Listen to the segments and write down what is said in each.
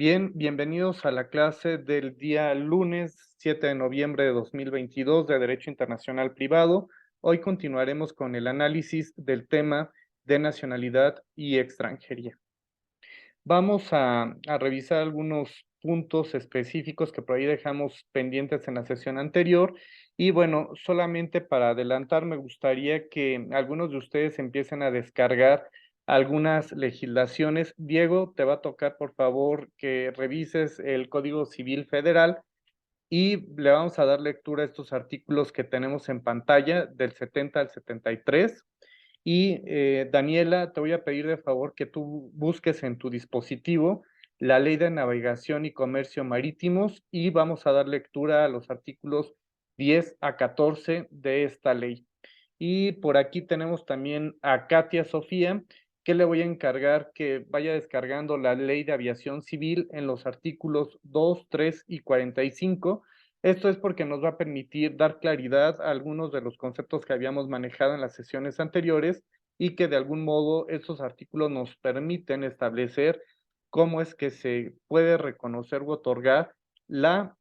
Bien, bienvenidos a la clase del día lunes 7 de noviembre de 2022 de Derecho Internacional Privado. Hoy continuaremos con el análisis del tema de nacionalidad y extranjería. Vamos a revisar algunos puntos específicos que por ahí dejamos pendientes en la sesión anterior. Y bueno, solamente para adelantar, me gustaría que algunos de ustedes empiecen a descargar algunas legislaciones. Diego, te va a tocar, por favor, que revises el Código Civil Federal y le vamos a dar lectura a estos artículos que tenemos en pantalla del 70 al 73. Y Daniela, te voy a pedir de favor que tú busques en tu dispositivo la Ley de Navegación y Comercio Marítimos y vamos a dar lectura a los artículos 10 a 14 de esta ley. Y por aquí tenemos también a Katia Sofía, que le voy a encargar que vaya descargando la Ley de Aviación Civil en los artículos 2, 3 y 45. Esto es porque nos va a permitir dar claridad a algunos de los conceptos que habíamos manejado en las sesiones anteriores y que de algún modo estos artículos nos permiten establecer cómo es que se puede reconocer u otorgar la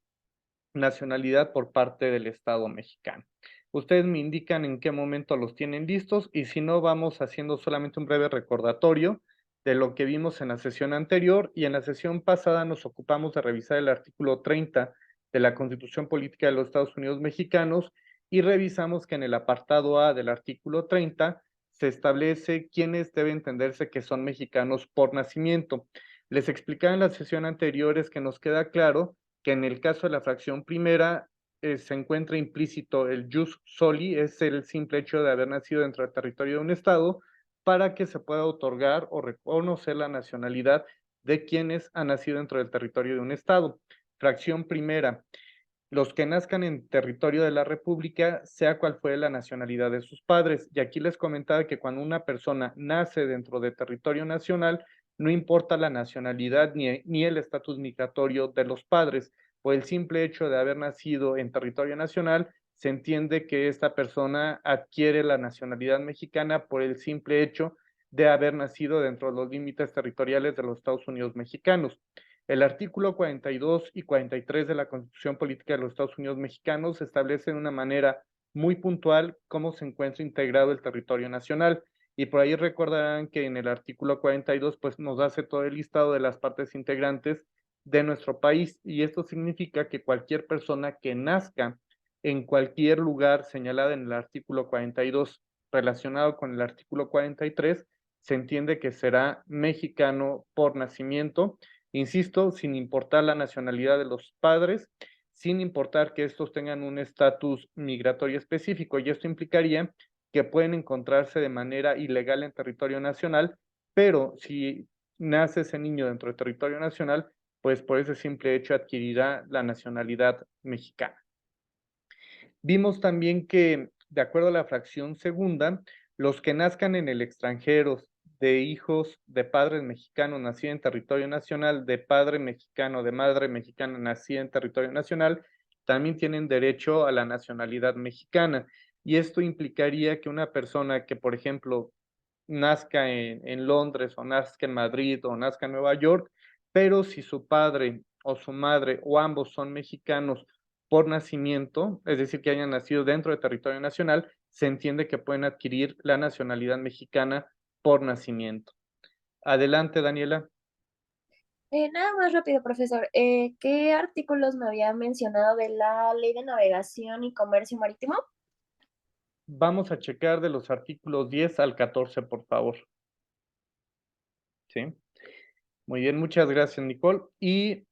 nacionalidad por parte del Estado mexicano. Ustedes me indican en qué momento los tienen listos y si no, vamos haciendo solamente un breve recordatorio de lo que vimos en la sesión anterior y en la sesión pasada nos ocupamos de revisar el artículo 30 de la Constitución Política de los Estados Unidos Mexicanos y revisamos que en el apartado A del artículo 30 se establece quiénes deben entenderse que son mexicanos por nacimiento. Les explicaba en la sesión anterior es que nos queda claro que en el caso de la fracción primera se encuentra implícito el jus soli, es el simple hecho de haber nacido dentro del territorio de un estado, para que se pueda otorgar o reconocer la nacionalidad de quienes han nacido dentro del territorio de un estado. Fracción primera, los que nazcan en territorio de la República, sea cual fuere la nacionalidad de sus padres. Y aquí les comentaba que cuando una persona nace dentro de territorio nacional, no importa la nacionalidad ni el estatus migratorio de los padres. Por el simple hecho de haber nacido en territorio nacional, se entiende que esta persona adquiere la nacionalidad mexicana por el simple hecho de haber nacido dentro de los límites territoriales de los Estados Unidos mexicanos. El artículo 42 y 43 de la Constitución Política de los Estados Unidos Mexicanos establecen de una manera muy puntual cómo se encuentra integrado el territorio nacional. Y por ahí recordarán que en el artículo 42 pues nos hace todo el listado de las partes integrantes de nuestro país y esto significa que cualquier persona que nazca en cualquier lugar señalado en el artículo 42 relacionado con el artículo 43 se entiende que será mexicano por nacimiento. Insisto, sin importar la nacionalidad de los padres, sin importar que estos tengan un estatus migratorio específico, y esto implicaría que pueden encontrarse de manera ilegal en territorio nacional, pero si nace ese niño dentro del territorio nacional, pues por ese simple hecho adquirirá la nacionalidad mexicana. Vimos también que, de acuerdo a la fracción segunda, los que nazcan en el extranjero de hijos de padres mexicanos nacidos en territorio nacional, de padre mexicano, de madre mexicana nacida en territorio nacional, también tienen derecho a la nacionalidad mexicana. Y esto implicaría que una persona que, por ejemplo, nazca en Londres o nazca en Madrid o nazca en Nueva York, pero si su padre o su madre o ambos son mexicanos por nacimiento, es decir, que hayan nacido dentro del territorio nacional, se entiende que pueden adquirir la nacionalidad mexicana por nacimiento. Adelante, Daniela. Nada más rápido, profesor. ¿Qué artículos me había mencionado de la Ley de Navegación y Comercio Marítimo? Vamos a checar de los artículos 10 al 14, por favor. Sí. Muy bien, muchas gracias, Nicole. Y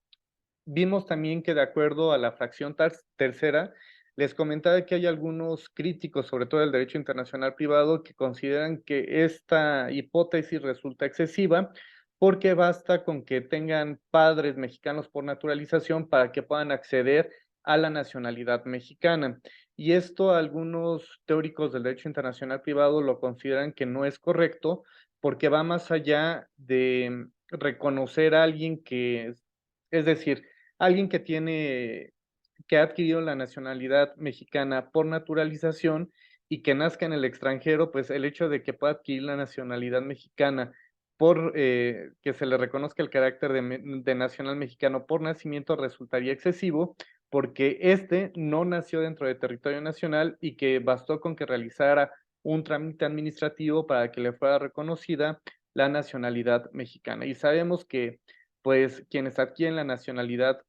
vimos también que de acuerdo a la fracción tercera, les comentaba que hay algunos críticos, sobre todo del derecho internacional privado, que consideran que esta hipótesis resulta excesiva porque basta con que tengan padres mexicanos por naturalización para que puedan acceder a la nacionalidad mexicana. Y esto algunos teóricos del derecho internacional privado lo consideran que no es correcto porque va más allá de reconocer a alguien que, es decir, alguien que ha adquirido la nacionalidad mexicana por naturalización y que nazca en el extranjero, pues el hecho de que pueda adquirir la nacionalidad mexicana que se le reconozca el carácter de nacional mexicano por nacimiento resultaría excesivo, porque este no nació dentro de territorio nacional y que bastó con que realizara un trámite administrativo para que le fuera reconocida la nacionalidad mexicana. Y sabemos que, pues, quienes adquieren la nacionalidad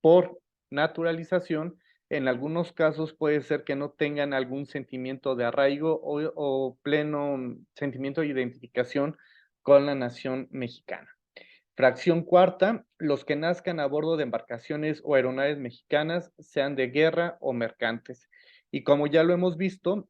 por naturalización, en algunos casos puede ser que no tengan algún sentimiento de arraigo o pleno sentimiento de identificación con la nación mexicana. Fracción cuarta, los que nazcan a bordo de embarcaciones o aeronaves mexicanas, sean de guerra o mercantes. Y como ya lo hemos visto,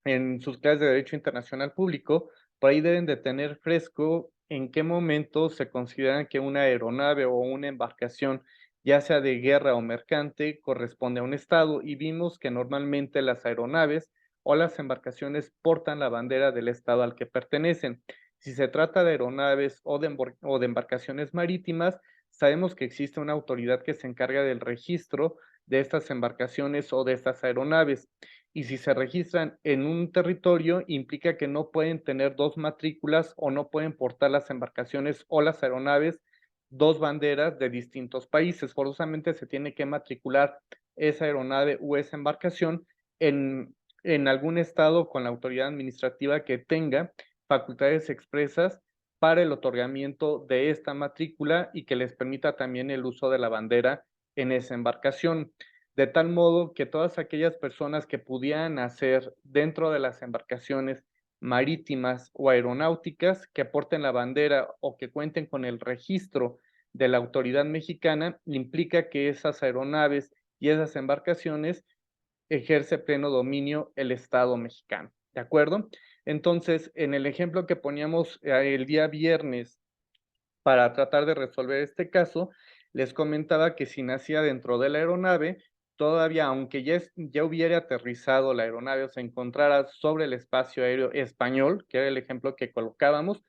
en sus clases de Derecho Internacional Público, por ahí deben de tener fresco en qué momento se consideran que una aeronave o una embarcación, ya sea de guerra o mercante, corresponde a un estado y vimos que normalmente las aeronaves o las embarcaciones portan la bandera del estado al que pertenecen. Si se trata de aeronaves o de embarcaciones marítimas, sabemos que existe una autoridad que se encarga del registro de estas embarcaciones o de estas aeronaves y si se registran en un territorio, implica que no pueden tener dos matrículas o no pueden portar las embarcaciones o las aeronaves dos banderas de distintos países. Forzosamente se tiene que matricular esa aeronave o esa embarcación en, en algún estado con la autoridad administrativa que tenga facultades expresas para el otorgamiento de esta matrícula y que les permita también el uso de la bandera en esa embarcación de tal modo que todas aquellas personas que pudieran nacer dentro de las embarcaciones marítimas o aeronáuticas que porten la bandera o que cuenten con el registro de la autoridad mexicana, implica que esas aeronaves y esas embarcaciones ejerce pleno dominio el Estado mexicano, ¿de acuerdo? Entonces, en el ejemplo que poníamos el día viernes para tratar de resolver este caso, les comentaba que si nacía dentro de la aeronave, todavía, aunque ya hubiera aterrizado la aeronave o se encontrara sobre el espacio aéreo español, que era el ejemplo que colocábamos,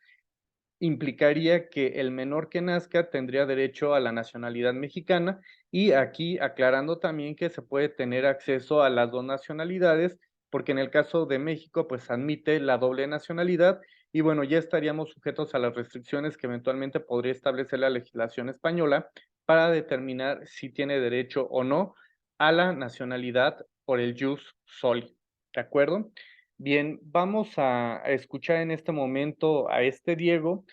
implicaría que el menor que nazca tendría derecho a la nacionalidad mexicana y aquí aclarando también que se puede tener acceso a las dos nacionalidades, porque en el caso de México pues admite la doble nacionalidad y bueno, ya estaríamos sujetos a las restricciones que eventualmente podría establecer la legislación española para determinar si tiene derecho o no a la nacionalidad por el jus soli, ¿de acuerdo? Bien, vamos a escuchar en este momento a este Diego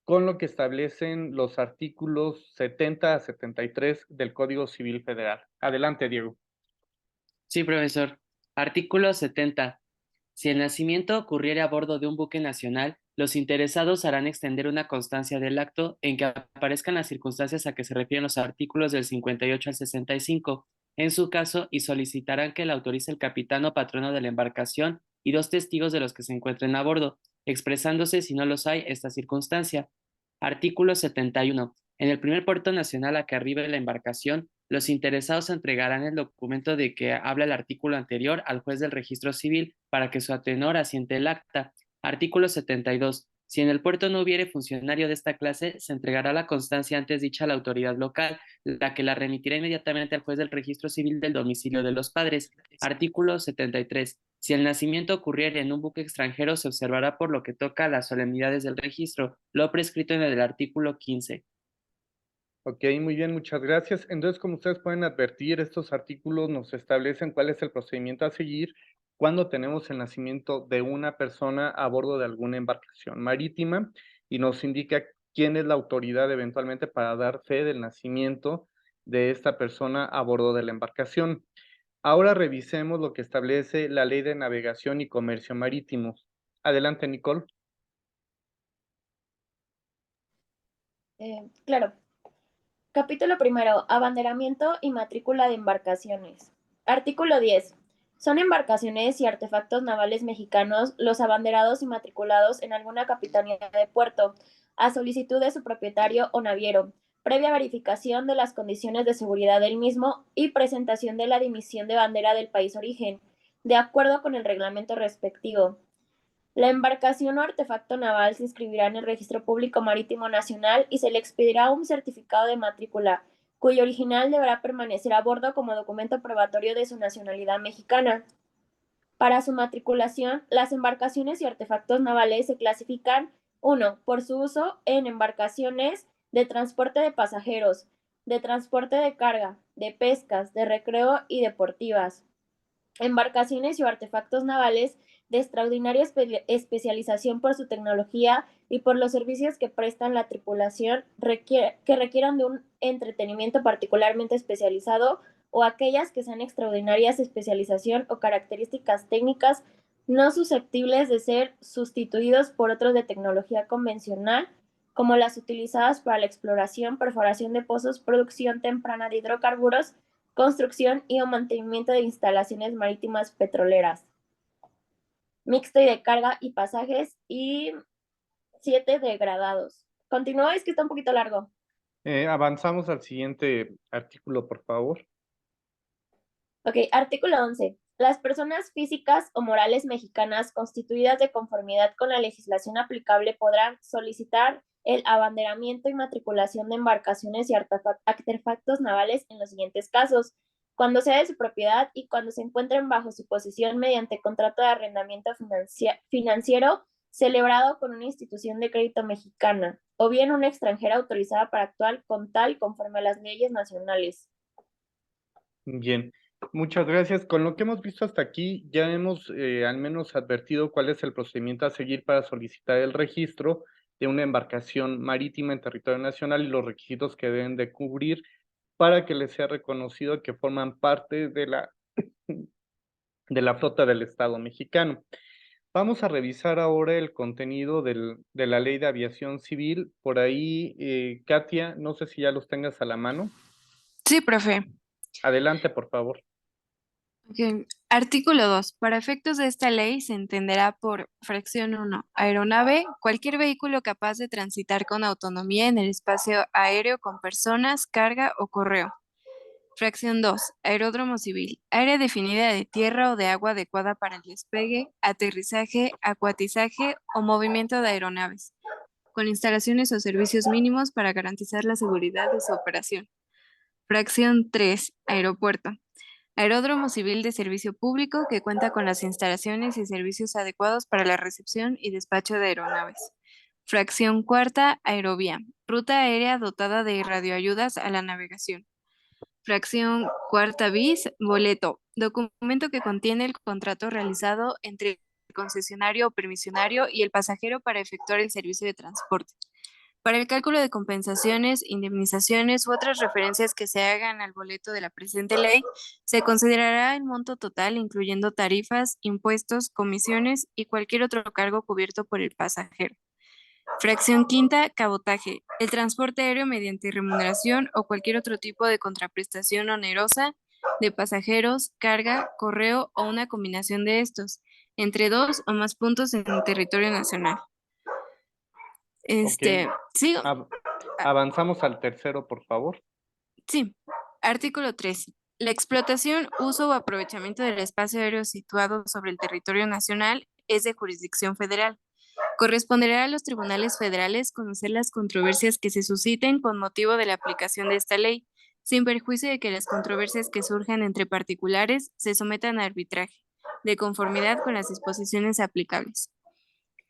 con lo que establecen los artículos 70 a 73 del Código Civil Federal. Adelante, Diego. Sí, profesor. Artículo 70. Si el nacimiento ocurriere a bordo de un buque nacional, los interesados harán extender una constancia del acto en que aparezcan las circunstancias a que se refieren los artículos del 58 al 65, en su caso, y solicitarán que la autorice el capitán o patrono de la embarcación y dos testigos de los que se encuentren a bordo, expresándose, si no los hay, esta circunstancia. Artículo 71. En el primer puerto nacional a que arribe la embarcación, los interesados entregarán el documento de que habla el artículo anterior al juez del registro civil para que su atenor asiente el acta. Artículo 72. Si en el puerto no hubiere funcionario de esta clase, se entregará la constancia antes dicha a la autoridad local, la que la remitirá inmediatamente al juez del registro civil del domicilio de los padres. Artículo 73. Si el nacimiento ocurriera en un buque extranjero, se observará por lo que toca a las solemnidades del registro, lo prescrito en el artículo 15. Ok, muy bien, muchas gracias. Entonces, como ustedes pueden advertir, estos artículos nos establecen cuál es el procedimiento a seguir cuando tenemos el nacimiento de una persona a bordo de alguna embarcación marítima y nos indica quién es la autoridad eventualmente para dar fe del nacimiento de esta persona a bordo de la embarcación. Ahora revisemos lo que establece la Ley de Navegación y Comercio Marítimo. Adelante, Nicole. Claro. Capítulo primero. Abanderamiento y matrícula de embarcaciones. Artículo 10. Son embarcaciones y artefactos navales mexicanos los abanderados y matriculados en alguna capitanía de puerto, a solicitud de su propietario o naviero, previa verificación de las condiciones de seguridad del mismo y presentación de la dimisión de bandera del país origen, de acuerdo con el reglamento respectivo. La embarcación o artefacto naval se inscribirá en el Registro Público Marítimo Nacional y se le expedirá un certificado de matrícula, cuyo original deberá permanecer a bordo como documento probatorio de su nacionalidad mexicana. Para su matriculación, las embarcaciones y artefactos navales se clasifican 1. Por su uso en embarcaciones de transporte de pasajeros, de transporte de carga, de pescas, de recreo y deportivas, embarcaciones y artefactos navales de extraordinaria especialización por su tecnología y por los servicios que prestan la tripulación que requieran de un entretenimiento particularmente especializado o aquellas que sean extraordinarias especialización o características técnicas no susceptibles de ser sustituidos por otros de tecnología convencional, como las utilizadas para la exploración, perforación de pozos, producción temprana de hidrocarburos, construcción y o mantenimiento de instalaciones marítimas petroleras, mixto y de carga y pasajes, y 7 degradados. Continúa, es que está un poquito largo. Avanzamos al siguiente artículo, por favor. Ok, artículo 11. Las personas físicas o morales mexicanas constituidas de conformidad con la legislación aplicable podrán solicitar el abanderamiento y matriculación de embarcaciones y artefactos navales en los siguientes casos: cuando sea de su propiedad y cuando se encuentren bajo su posesión mediante contrato de arrendamiento financiero celebrado con una institución de crédito mexicana, o bien una extranjera autorizada para actuar con tal conforme a las leyes nacionales. Bien, muchas gracias. Con lo que hemos visto hasta aquí, ya hemos al menos advertido cuál es el procedimiento a seguir para solicitar el registro de una embarcación marítima en territorio nacional y los requisitos que deben de cubrir para que les sea reconocido que forman parte de la flota del Estado mexicano. Vamos a revisar ahora el contenido de la Ley de Aviación Civil. Por ahí, Katia, no sé si ya los tengas a la mano. Sí, profe. Adelante, por favor. Ok. Artículo 2. Para efectos de esta ley se entenderá por fracción 1, aeronave, cualquier vehículo capaz de transitar con autonomía en el espacio aéreo con personas, carga o correo. Fracción 2. Aeródromo civil, área definida de tierra o de agua adecuada para el despegue, aterrizaje, acuatizaje o movimiento de aeronaves, con instalaciones o servicios mínimos para garantizar la seguridad de su operación. Fracción 3. Aeropuerto. Aeródromo civil de servicio público que cuenta con las instalaciones y servicios adecuados para la recepción y despacho de aeronaves. Fracción 4. Aerovía. Ruta aérea dotada de radioayudas a la navegación. Fracción 4 bis. Boleto. Documento que contiene el contrato realizado entre el concesionario o permisionario y el pasajero para efectuar el servicio de transporte. Para el cálculo de compensaciones, indemnizaciones u otras referencias que se hagan al boleto de la presente ley, se considerará el monto total, incluyendo tarifas, impuestos, comisiones y cualquier otro cargo cubierto por el pasajero. Fracción 5. Cabotaje. El transporte aéreo mediante remuneración o cualquier otro tipo de contraprestación onerosa de pasajeros, carga, correo o una combinación de estos, entre 2 o más puntos en el territorio nacional. ¿Sigo? Avanzamos al tercero, por favor. Sí. Artículo 13. La explotación, uso o aprovechamiento del espacio aéreo situado sobre el territorio nacional es de jurisdicción federal. Corresponderá a los tribunales federales conocer las controversias que se susciten con motivo de la aplicación de esta ley, sin perjuicio de que las controversias que surjan entre particulares se sometan a arbitraje, de conformidad con las disposiciones aplicables.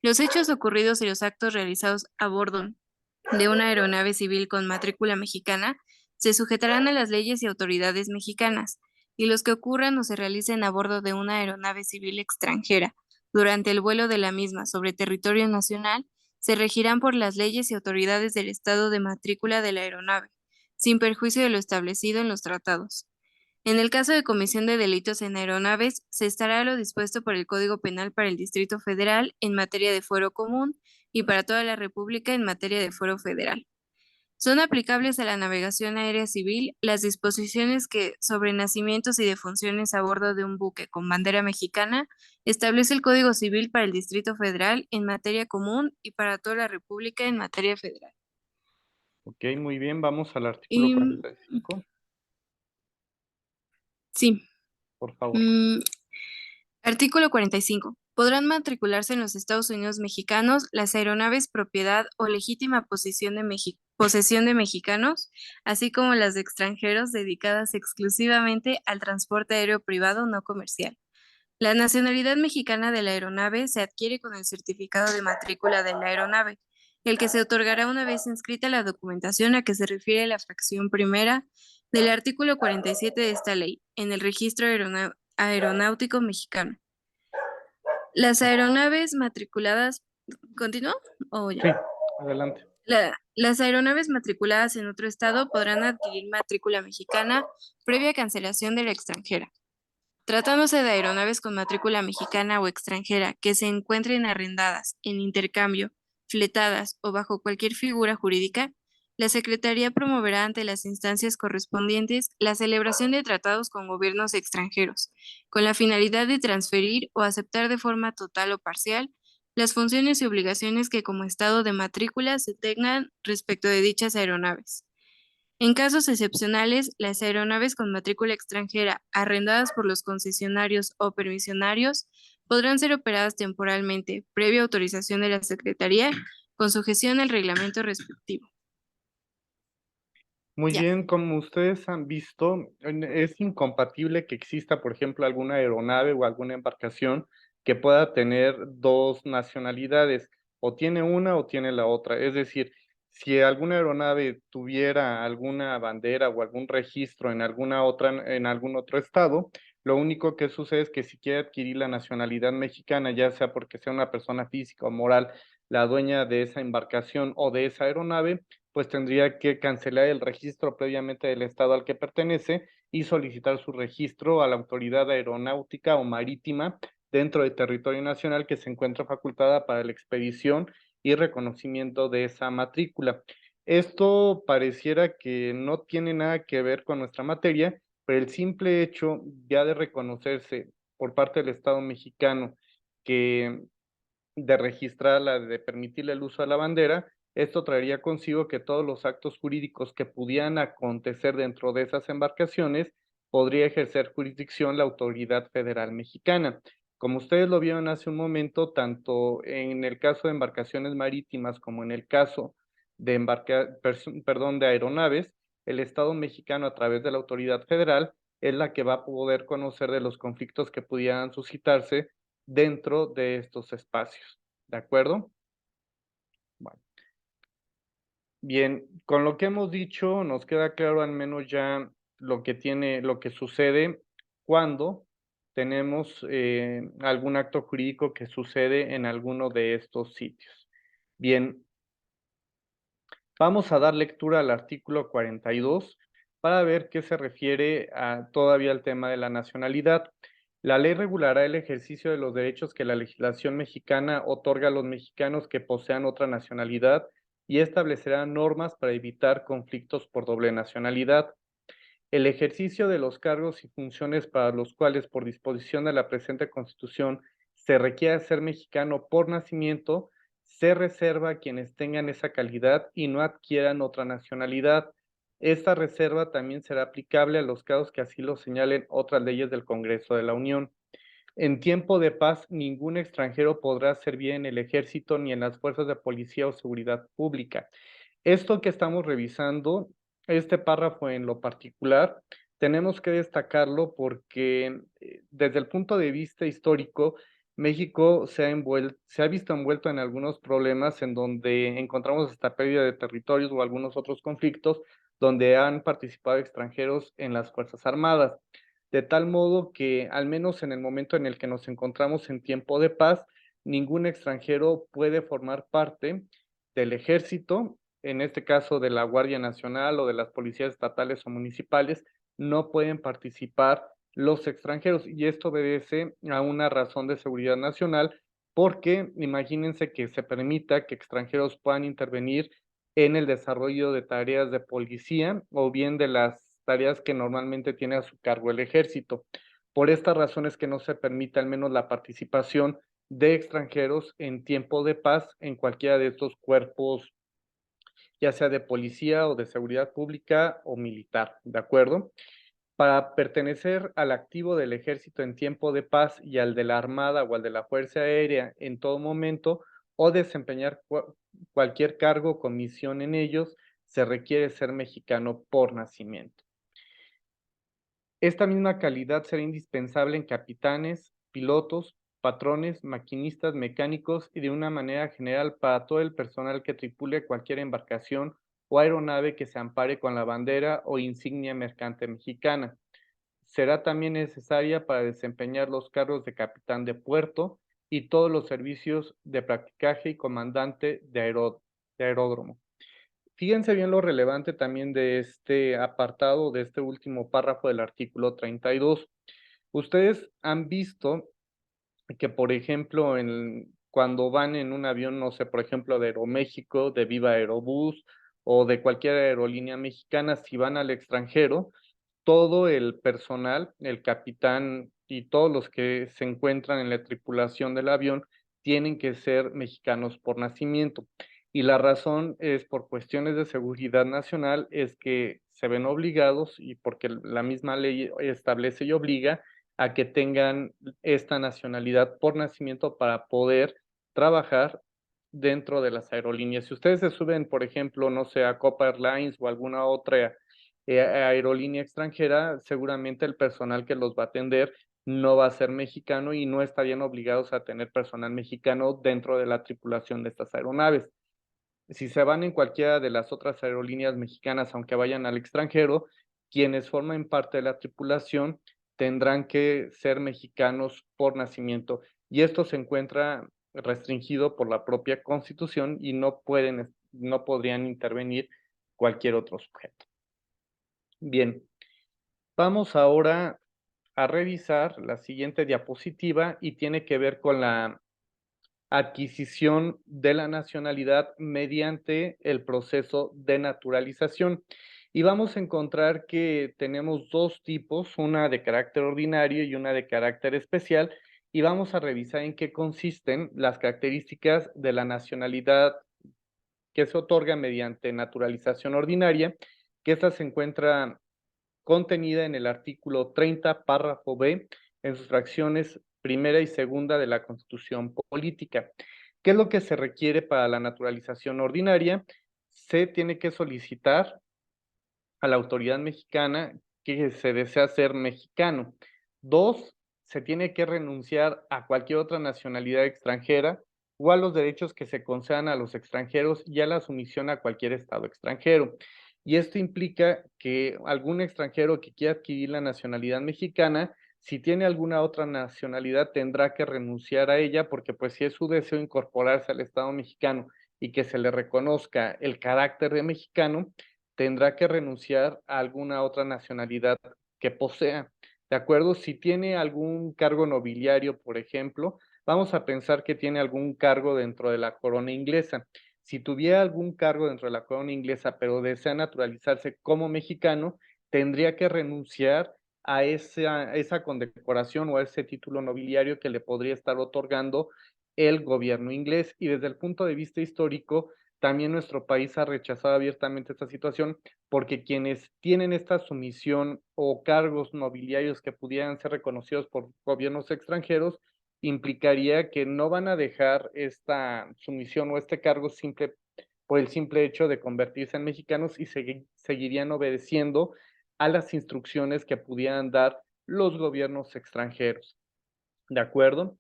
Los hechos ocurridos y los actos realizados a bordo de una aeronave civil con matrícula mexicana se sujetarán a las leyes y autoridades mexicanas, y los que ocurran o se realicen a bordo de una aeronave civil extranjera durante el vuelo de la misma sobre territorio nacional se regirán por las leyes y autoridades del estado de matrícula de la aeronave, sin perjuicio de lo establecido en los tratados. En el caso de comisión de delitos en aeronaves, se estará a lo dispuesto por el Código Penal para el Distrito Federal en materia de fuero común y para toda la República en materia de fuero federal. Son aplicables a la navegación aérea civil las disposiciones que, sobre nacimientos y defunciones a bordo de un buque con bandera mexicana, establece el Código Civil para el Distrito Federal en materia común y para toda la República en materia federal. Ok, muy bien, vamos al artículo 45. Sí. Por favor. Artículo 45. Podrán matricularse en los Estados Unidos mexicanos las aeronaves propiedad o legítima posesión de mexicanos, así como las de extranjeros dedicadas exclusivamente al transporte aéreo privado no comercial. La nacionalidad mexicana de la aeronave se adquiere con el certificado de matrícula de la aeronave, el que se otorgará una vez inscrita la documentación a que se refiere la fracción primera del artículo 47 de esta ley, en el registro aeronáutico mexicano. Las aeronaves matriculadas, ¿continúo? ¿O ya? Sí, adelante. Las aeronaves matriculadas en otro estado podrán adquirir matrícula mexicana previa cancelación de la extranjera. Tratándose de aeronaves con matrícula mexicana o extranjera que se encuentren arrendadas, en intercambio, fletadas o bajo cualquier figura jurídica, la Secretaría promoverá ante las instancias correspondientes la celebración de tratados con gobiernos extranjeros, con la finalidad de transferir o aceptar de forma total o parcial las funciones y obligaciones que como estado de matrícula se tengan respecto de dichas aeronaves. En casos excepcionales, las aeronaves con matrícula extranjera arrendadas por los concesionarios o permisionarios podrán ser operadas temporalmente, previa autorización de la Secretaría, con sujeción al reglamento respectivo. Muy Ya. bien, como ustedes han visto, es incompatible que exista, por ejemplo, alguna aeronave o alguna embarcación que pueda tener dos nacionalidades, o tiene una o tiene la otra. Es decir, si alguna aeronave tuviera alguna bandera o algún registro en alguna otra, en algún otro estado, lo único que sucede es que si quiere adquirir la nacionalidad mexicana, ya sea porque sea una persona física o moral, la dueña de esa embarcación o de esa aeronave, pues tendría que cancelar el registro previamente del estado al que pertenece y solicitar su registro a la autoridad aeronáutica o marítima dentro del territorio nacional que se encuentra facultada para la expedición y reconocimiento de esa matrícula. Esto pareciera que no tiene nada que ver con nuestra materia, pero el simple hecho ya de reconocerse por parte del Estado mexicano que de registrarla, de permitirle el uso de la bandera, esto traería consigo que todos los actos jurídicos que pudieran acontecer dentro de esas embarcaciones podría ejercer jurisdicción la autoridad federal mexicana. Como ustedes lo vieron hace un momento, tanto en el caso de embarcaciones marítimas como en el caso de de aeronaves, el Estado mexicano a través de la autoridad federal es la que va a poder conocer de los conflictos que pudieran suscitarse dentro de estos espacios, ¿de acuerdo? Bueno, bien, con lo que hemos dicho, nos queda claro al menos ya lo que sucede cuando tenemos algún acto jurídico que sucede en alguno de estos sitios. Bien, vamos a dar lectura al artículo 42 para ver qué se refiere todavía al tema de la nacionalidad. La ley regulará el ejercicio de los derechos que la legislación mexicana otorga a los mexicanos que posean otra nacionalidad y establecerá normas para evitar conflictos por doble nacionalidad. El ejercicio de los cargos y funciones para los cuales, por disposición de la presente Constitución, se requiere ser mexicano por nacimiento, se reserva a quienes tengan esa calidad y no adquieran otra nacionalidad. Esta reserva también será aplicable a los casos que así lo señalen otras leyes del Congreso de la Unión. En tiempo de paz, ningún extranjero podrá servir en el ejército ni en las fuerzas de policía o seguridad pública. Esto que estamos revisando, este párrafo en lo particular, tenemos que destacarlo porque desde el punto de vista histórico, México se ha visto envuelto en algunos problemas en donde encontramos esta pérdida de territorios o algunos otros conflictos donde han participado extranjeros en las Fuerzas Armadas. De tal modo que, al menos en el momento en el que nos encontramos en tiempo de paz, ningún extranjero puede formar parte del ejército, en este caso de la Guardia Nacional o de las policías estatales o municipales, no pueden participar los extranjeros. Y esto obedece a una razón de seguridad nacional, porque imagínense que se permita que extranjeros puedan intervenir en el desarrollo de tareas de policía o bien de las tareas que normalmente tiene a su cargo el ejército. Por estas razones que no se permite al menos la participación de extranjeros en tiempo de paz en cualquiera de estos cuerpos, ya sea de policía o de seguridad pública o militar, ¿de acuerdo? Para pertenecer al activo del ejército en tiempo de paz y al de la Armada o al de la Fuerza Aérea en todo momento o desempeñar cualquier cargo o comisión en ellos, se requiere ser mexicano por nacimiento. Esta misma calidad será indispensable en capitanes, pilotos, patrones, maquinistas, mecánicos y de una manera general para todo el personal que tripule cualquier embarcación o aeronave que se ampare con la bandera o insignia mercante mexicana. Será también necesaria para desempeñar los cargos de capitán de puerto y todos los servicios de practicaje y comandante de aeródromo. Fíjense bien lo relevante también de este apartado, de este último párrafo del artículo 32. Ustedes han visto que, por ejemplo, cuando van en un avión, no sé, por ejemplo, de Aeroméxico, de Viva Aerobús o de cualquier aerolínea mexicana, si van al extranjero, todo el personal, el capitán y todos los que se encuentran en la tripulación del avión tienen que ser mexicanos por nacimiento. Y la razón es por cuestiones de seguridad nacional, es que se ven obligados y porque la misma ley establece y obliga a que tengan esta nacionalidad por nacimiento para poder trabajar dentro de las aerolíneas. Si ustedes se suben, por ejemplo, no sé, a Copa Airlines o alguna otra aerolínea extranjera, seguramente el personal que los va a atender no va a ser mexicano y no estarían obligados a tener personal mexicano dentro de la tripulación de estas aeronaves. Si se van en cualquiera de las otras aerolíneas mexicanas, aunque vayan al extranjero, quienes formen parte de la tripulación tendrán que ser mexicanos por nacimiento. Y esto se encuentra restringido por la propia Constitución y no podrían intervenir cualquier otro sujeto. Bien, vamos ahora a revisar la siguiente diapositiva y tiene que ver con la adquisición de la nacionalidad mediante el proceso de naturalización. Y vamos a encontrar que tenemos dos tipos, una de carácter ordinario y una de carácter especial, y vamos a revisar en qué consisten las características de la nacionalidad que se otorga mediante naturalización ordinaria, que esta se encuentra contenida en el artículo 30, párrafo B, en sus fracciones primera y segunda de la Constitución Política. ¿Qué es lo que se requiere para la naturalización ordinaria? Se tiene que solicitar a la autoridad mexicana que se desea ser mexicano. Dos, se tiene que renunciar a cualquier otra nacionalidad extranjera o a los derechos que se concedan a los extranjeros y a la sumisión a cualquier estado extranjero. Y esto implica que algún extranjero que quiera adquirir la nacionalidad mexicana, si tiene alguna otra nacionalidad, tendrá que renunciar a ella, porque pues si es su deseo incorporarse al Estado mexicano y que se le reconozca el carácter de mexicano, tendrá que renunciar a alguna otra nacionalidad que posea. ¿De acuerdo? Si tiene algún cargo nobiliario, por ejemplo, vamos a pensar que tiene algún cargo dentro de la corona inglesa. Si tuviera algún cargo dentro de la corona inglesa, pero desea naturalizarse como mexicano, tendría que renunciar a esa condecoración o a ese título nobiliario que le podría estar otorgando el gobierno inglés. Y desde el punto de vista histórico, también nuestro país ha rechazado abiertamente esta situación porque quienes tienen esta sumisión o cargos nobiliarios que pudieran ser reconocidos por gobiernos extranjeros, implicaría que no van a dejar esta sumisión o este cargo por el simple hecho de convertirse en mexicanos y seguirían obedeciendo a las instrucciones que pudieran dar los gobiernos extranjeros. ¿De acuerdo?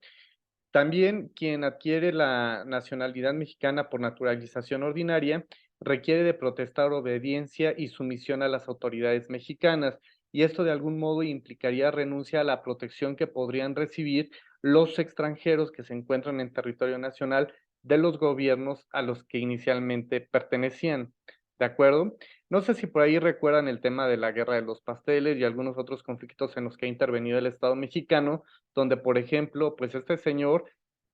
También quien adquiere la nacionalidad mexicana por naturalización ordinaria requiere de protestar obediencia y sumisión a las autoridades mexicanas, y esto de algún modo implicaría renuncia a la protección que podrían recibir los extranjeros que se encuentran en territorio nacional de los gobiernos a los que inicialmente pertenecían. ¿De acuerdo? No sé si por ahí recuerdan el tema de la guerra de los pasteles y algunos otros conflictos en los que ha intervenido el Estado mexicano, donde, por ejemplo, pues este señor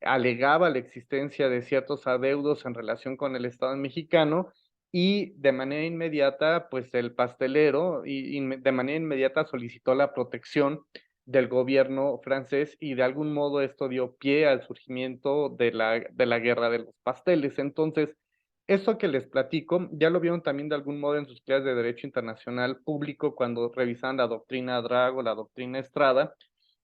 alegaba la existencia de ciertos adeudos en relación con el Estado mexicano y de manera inmediata, pues el pastelero de manera inmediata solicitó la protección del gobierno francés y de algún modo esto dio pie al surgimiento de la guerra de los pasteles. Entonces, esto que les platico, ya lo vieron también de algún modo en sus clases de Derecho Internacional Público cuando revisan la doctrina Drago, la doctrina Estrada,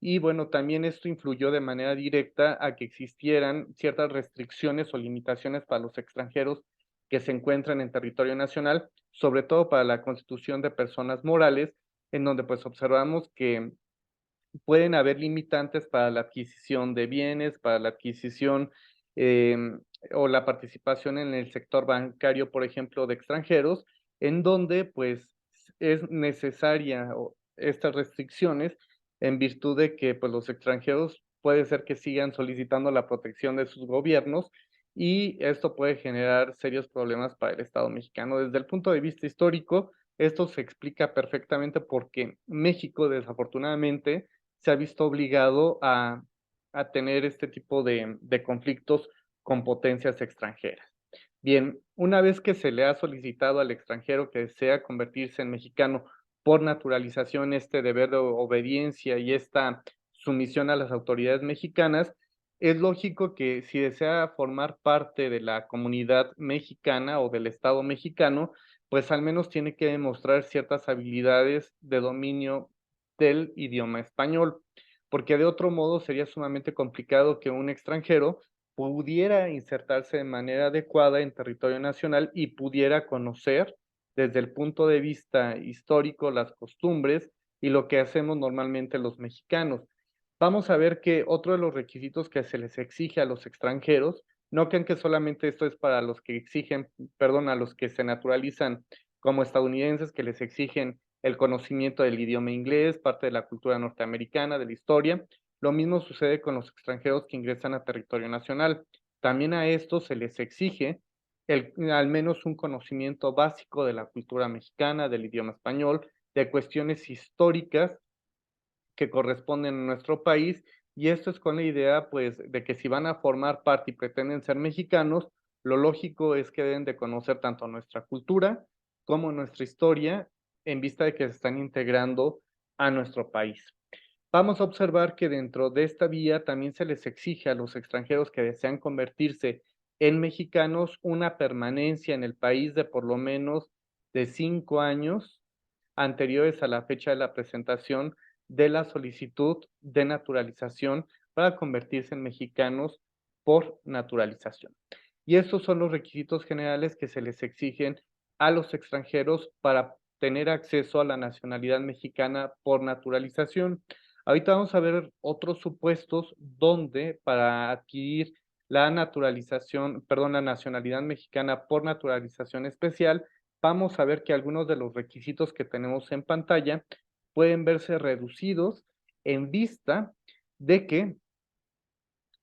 y bueno, también esto influyó de manera directa a que existieran ciertas restricciones o limitaciones para los extranjeros que se encuentran en territorio nacional, sobre todo para la constitución de personas morales, en donde pues observamos que pueden haber limitantes para la adquisición de bienes, para la adquisición o la participación en el sector bancario, por ejemplo, de extranjeros, en donde pues es necesaria estas restricciones en virtud de que pues, los extranjeros puede ser que sigan solicitando la protección de sus gobiernos y esto puede generar serios problemas para el Estado mexicano. Desde el punto de vista histórico, esto se explica perfectamente porque México, desafortunadamente, se ha visto obligado a tener este tipo de conflictos con potencias extranjeras. Bien, una vez que se le ha solicitado al extranjero que desea convertirse en mexicano por naturalización, este deber de obediencia y esta sumisión a las autoridades mexicanas, es lógico que si desea formar parte de la comunidad mexicana o del Estado mexicano, pues al menos tiene que demostrar ciertas habilidades de dominio del idioma español, porque de otro modo sería sumamente complicado que un extranjero pudiera insertarse de manera adecuada en territorio nacional y pudiera conocer desde el punto de vista histórico las costumbres y lo que hacemos normalmente los mexicanos. Vamos a ver que otro de los requisitos que se les exige a los extranjeros, no crean que solamente esto es para los que exigen, perdón, a los que se naturalizan como estadounidenses, que les exigen el conocimiento del idioma inglés, parte de la cultura norteamericana, de la historia. Lo mismo sucede con los extranjeros que ingresan a territorio nacional. También a estos se les exige al menos un conocimiento básico de la cultura mexicana, del idioma español, de cuestiones históricas que corresponden a nuestro país, y esto es con la idea, pues, de que si van a formar parte y pretenden ser mexicanos, lo lógico es que deben de conocer tanto nuestra cultura como nuestra historia en vista de que se están integrando a nuestro país. Vamos a observar que dentro de esta vía también se les exige a los extranjeros que desean convertirse en mexicanos una permanencia en el país de por lo menos de 5 años anteriores a la fecha de la presentación de la solicitud de naturalización para convertirse en mexicanos por naturalización. Y estos son los requisitos generales que se les exigen a los extranjeros para tener acceso a la nacionalidad mexicana por naturalización. Ahorita vamos a ver otros supuestos donde para adquirir la naturalización, perdón, la nacionalidad mexicana por naturalización especial, vamos a ver que algunos de los requisitos que tenemos en pantalla pueden verse reducidos en vista de que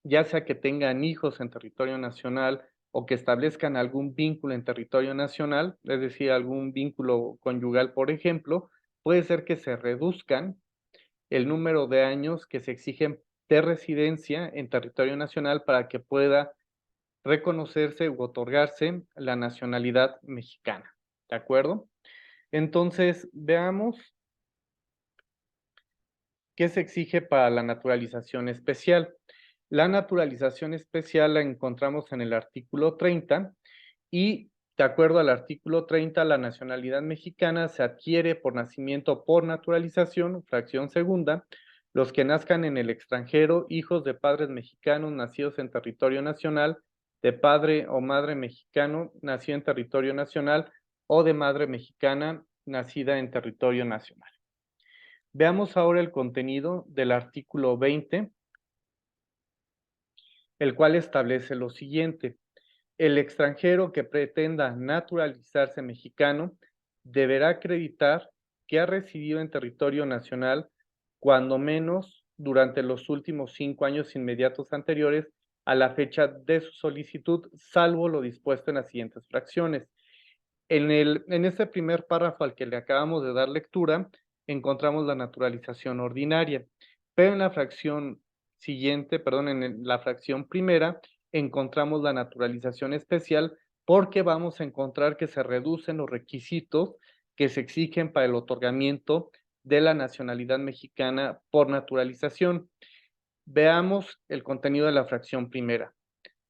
ya sea que tengan hijos en territorio nacional o que establezcan algún vínculo en territorio nacional, es decir, algún vínculo conyugal, por ejemplo, puede ser que se reduzcan el número de años que se exigen de residencia en territorio nacional para que pueda reconocerse u otorgarse la nacionalidad mexicana. ¿De acuerdo? Entonces, veamos qué se exige para la naturalización especial. La naturalización especial la encontramos en el artículo 30 y, de acuerdo al artículo 30, la nacionalidad mexicana se adquiere por nacimiento o por naturalización, fracción segunda, los que nazcan en el extranjero, hijos de padres mexicanos nacidos en territorio nacional, de padre o madre mexicano nacido en territorio nacional o de madre mexicana nacida en territorio nacional. Veamos ahora el contenido del artículo 20, el cual establece lo siguiente. El extranjero que pretenda naturalizarse mexicano deberá acreditar que ha residido en territorio nacional cuando menos durante los últimos 5 años inmediatos anteriores a la fecha de su solicitud, salvo lo dispuesto en las siguientes fracciones. En este primer párrafo al que le acabamos de dar lectura, encontramos la naturalización ordinaria, pero en la fracción siguiente, perdón, la fracción primera, encontramos la naturalización especial porque vamos a encontrar que se reducen los requisitos que se exigen para el otorgamiento de la nacionalidad mexicana por naturalización. Veamos el contenido de la fracción primera.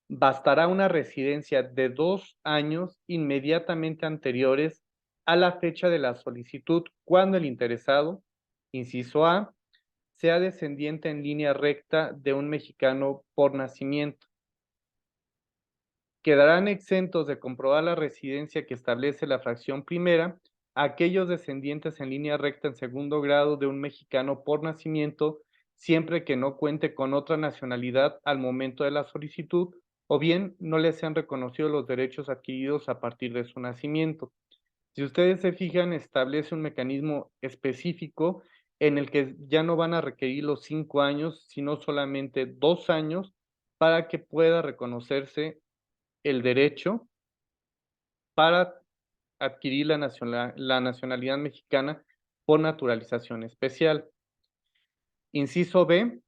Bastará una residencia de 2 años inmediatamente anteriores a la fecha de la solicitud cuando el interesado, inciso A, sea descendiente en línea recta de un mexicano por nacimiento. Quedarán exentos de comprobar la residencia que establece la fracción primera aquellos descendientes en línea recta en segundo grado de un mexicano por nacimiento siempre que no cuente con otra nacionalidad al momento de la solicitud o bien no le sean reconocidos los derechos adquiridos a partir de su nacimiento. Si ustedes se fijan, establece un mecanismo específico en el que ya no van a requerir los 5 años, sino solamente 2 años para que pueda reconocerse el derecho para adquirir la nacionalidad mexicana por naturalización especial. Inciso B,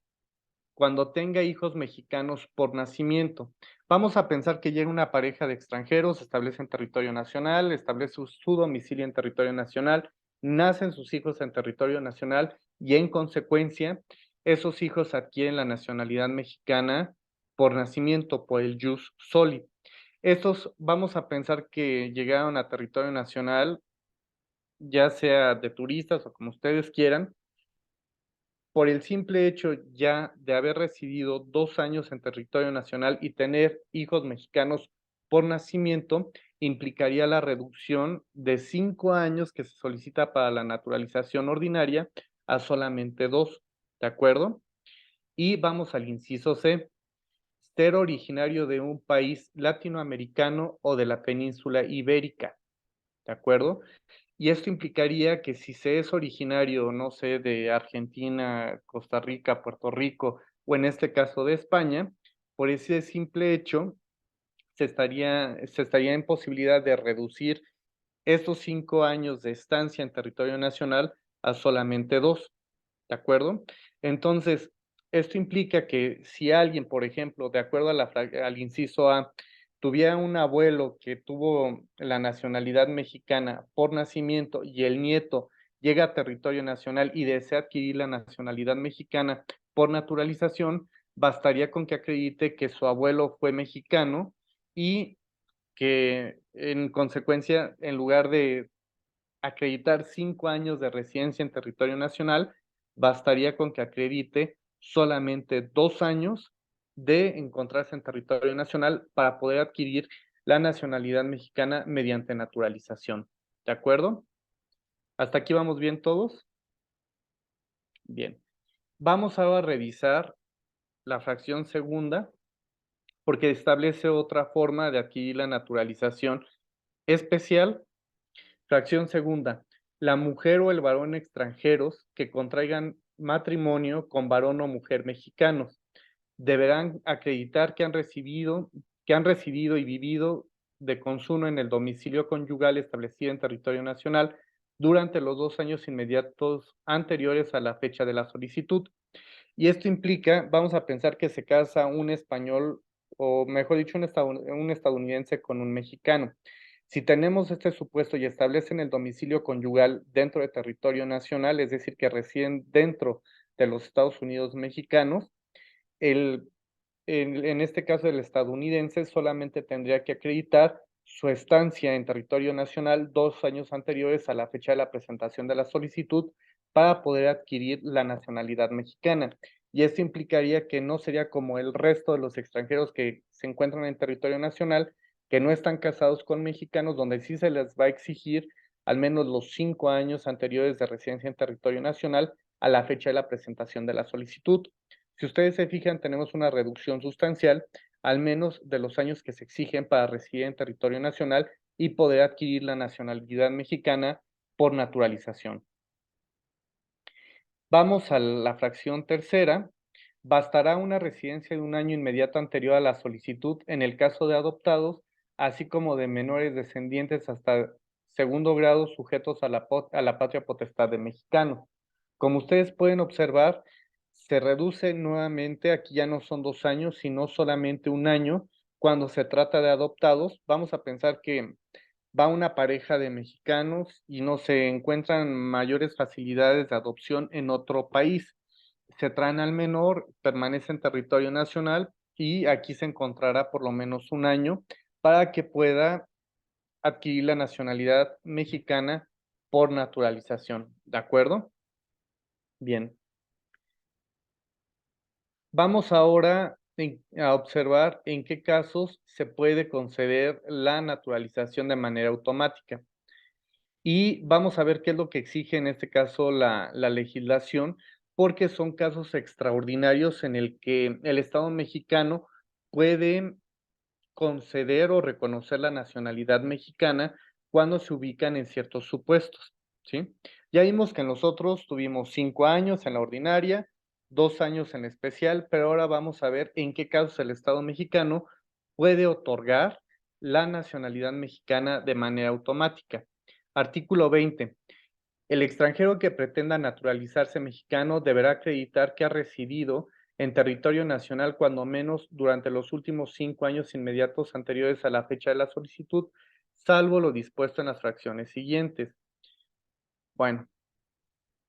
cuando tenga hijos mexicanos por nacimiento. Vamos a pensar que llega una pareja de extranjeros, se establece en territorio nacional, establece su domicilio en territorio nacional, nacen sus hijos en territorio nacional y en consecuencia esos hijos adquieren la nacionalidad mexicana por nacimiento, por el jus soli. Estos vamos a pensar que llegaron a territorio nacional, ya sea de turistas o como ustedes quieran, por el simple hecho ya de haber residido 2 años en territorio nacional y tener hijos mexicanos por nacimiento, implicaría la reducción de 5 años que se solicita para la naturalización ordinaria a solamente 2, ¿de acuerdo? Y vamos al inciso C, ser originario de un país latinoamericano o de la península ibérica, ¿de acuerdo? Y esto implicaría que si se es originario, no sé, de Argentina, Costa Rica, Puerto Rico, o en este caso de España, por ese simple hecho, se estaría en posibilidad de reducir estos 5 años de estancia en territorio nacional a solamente 2, ¿de acuerdo? Entonces, esto implica que si alguien, por ejemplo, de acuerdo a al inciso A, tuviera un abuelo que tuvo la nacionalidad mexicana por nacimiento y el nieto llega a territorio nacional y desea adquirir la nacionalidad mexicana por naturalización, bastaría con que acredite que su abuelo fue mexicano y que en consecuencia, en lugar de acreditar 5 años de residencia en territorio nacional, bastaría con que acredite solamente 2 años de encontrarse en territorio nacional para poder adquirir la nacionalidad mexicana mediante naturalización, ¿de acuerdo? ¿Hasta aquí vamos bien todos? Bien. Vamos ahora a revisar la fracción segunda, porque establece otra forma de adquirir la naturalización especial. Fracción segunda, la mujer o el varón extranjeros que contraigan matrimonio con varón o mujer mexicanos deberán acreditar que han residido y vivido de consumo en el domicilio conyugal establecido en territorio nacional durante los 2 años inmediatos anteriores a la fecha de la solicitud. Y esto implica, vamos a pensar que se casa un español, o mejor dicho, un estadounidense con un mexicano. Si tenemos este supuesto y establecen el domicilio conyugal dentro de territorio nacional, es decir, que residen dentro de los Estados Unidos mexicanos, el en este caso el estadounidense solamente tendría que acreditar su estancia en territorio nacional 2 años anteriores a la fecha de la presentación de la solicitud para poder adquirir la nacionalidad mexicana. Y esto implicaría que no sería como el resto de los extranjeros que se encuentran en territorio nacional, que no están casados con mexicanos, donde sí se les va a exigir al menos los 5 años anteriores de residencia en territorio nacional a la fecha de la presentación de la solicitud. Si ustedes se fijan, tenemos una reducción sustancial, al menos de los años que se exigen para residir en territorio nacional y poder adquirir la nacionalidad mexicana por naturalización. Vamos a la fracción tercera. Bastará una residencia de 1 año inmediato anterior a la solicitud en el caso de adoptados, así como de menores descendientes hasta segundo grado sujetos a la patria potestad de mexicanos. Como ustedes pueden observar, se reduce nuevamente, aquí ya no son 2 años, sino solamente 1 año. Cuando se trata de adoptados, vamos a pensar que va una pareja de mexicanos y no se encuentran mayores facilidades de adopción en otro país. Se traen al menor, permanece en territorio nacional y aquí se encontrará por lo menos 1 año para que pueda adquirir la nacionalidad mexicana por naturalización, ¿de acuerdo? Bien. Vamos ahora a observar en qué casos se puede conceder la naturalización de manera automática. Y vamos a ver qué es lo que exige en este caso la legislación porque son casos extraordinarios en el que el Estado mexicano puede conceder o reconocer la nacionalidad mexicana cuando se ubican en ciertos supuestos, ¿sí? Ya vimos que nosotros tuvimos 5 años en la ordinaria, 2 años en especial, pero ahora vamos a ver en qué casos el Estado mexicano puede otorgar la nacionalidad mexicana de manera automática. Artículo 20. El extranjero que pretenda naturalizarse mexicano deberá acreditar que ha residido en territorio nacional cuando menos durante los últimos 5 años inmediatos anteriores a la fecha de la solicitud, salvo lo dispuesto en las fracciones siguientes. Bueno,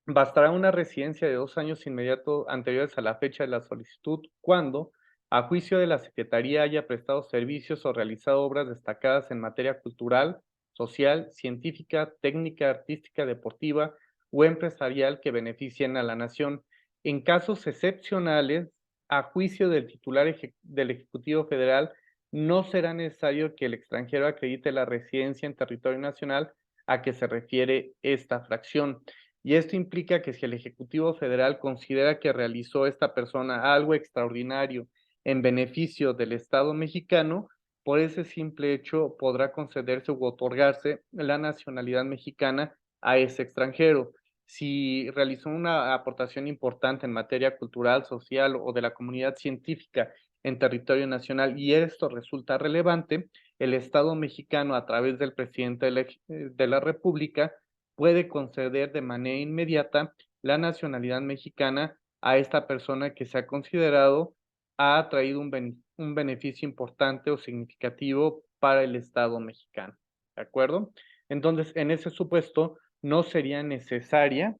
bastará una residencia de 2 años inmediatos anteriores a la fecha de la solicitud cuando, a juicio de la Secretaría, haya prestado servicios o realizado obras destacadas en materia cultural, social, científica, técnica, artística, deportiva o empresarial que beneficien a la nación. En casos excepcionales, a juicio del titular del Ejecutivo Federal, no será necesario que el extranjero acredite la residencia en territorio nacional a que se refiere esta fracción. Y esto implica que si el Ejecutivo Federal considera que realizó esta persona algo extraordinario en beneficio del Estado mexicano, por ese simple hecho podrá concederse u otorgarse la nacionalidad mexicana a ese extranjero. Si realizó una aportación importante en materia cultural, social o de la comunidad científica en territorio nacional y esto resulta relevante, el Estado mexicano, a través del presidente de la República, puede conceder de manera inmediata la nacionalidad mexicana a esta persona que se ha considerado ha traído un beneficio importante o significativo para el Estado mexicano. ¿De acuerdo? Entonces, en ese supuesto, no sería necesaria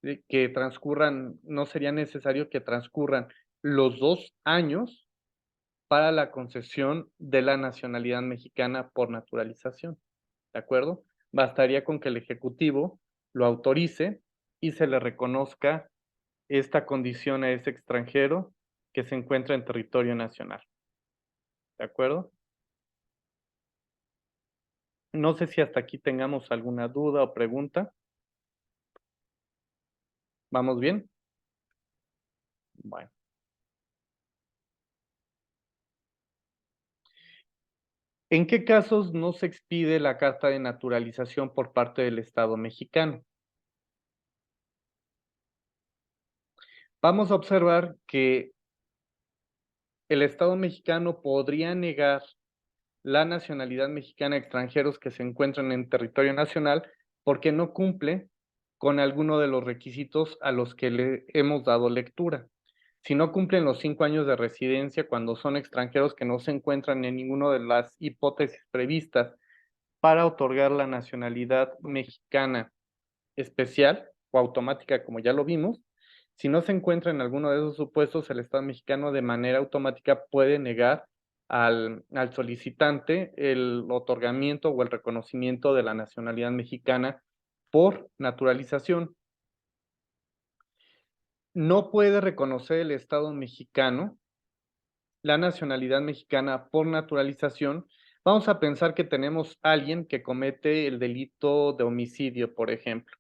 no sería necesario que transcurran los 2 años para la concesión de la nacionalidad mexicana por naturalización. ¿De acuerdo? Bastaría con que el Ejecutivo lo autorice y se le reconozca esta condición a ese extranjero que se encuentra en territorio nacional. ¿De acuerdo? No sé si hasta aquí tengamos alguna duda o pregunta. ¿Vamos bien? Bueno. ¿En qué casos no se expide la carta de naturalización por parte del Estado mexicano? Vamos a observar que el Estado mexicano podría negar la nacionalidad mexicana a extranjeros que se encuentran en territorio nacional porque no cumple con alguno de los requisitos a los que le hemos dado lectura. Si no cumplen los 5 años de residencia cuando son extranjeros que no se encuentran en ninguna de las hipótesis previstas para otorgar la nacionalidad mexicana especial o automática, como ya lo vimos, si no se encuentra en alguno de esos supuestos, el Estado mexicano de manera automática puede negar al solicitante el otorgamiento o el reconocimiento de la nacionalidad mexicana por naturalización. No puede reconocer el Estado mexicano la nacionalidad mexicana por naturalización. Vamos a pensar que tenemos a alguien que comete el delito de homicidio, por ejemplo.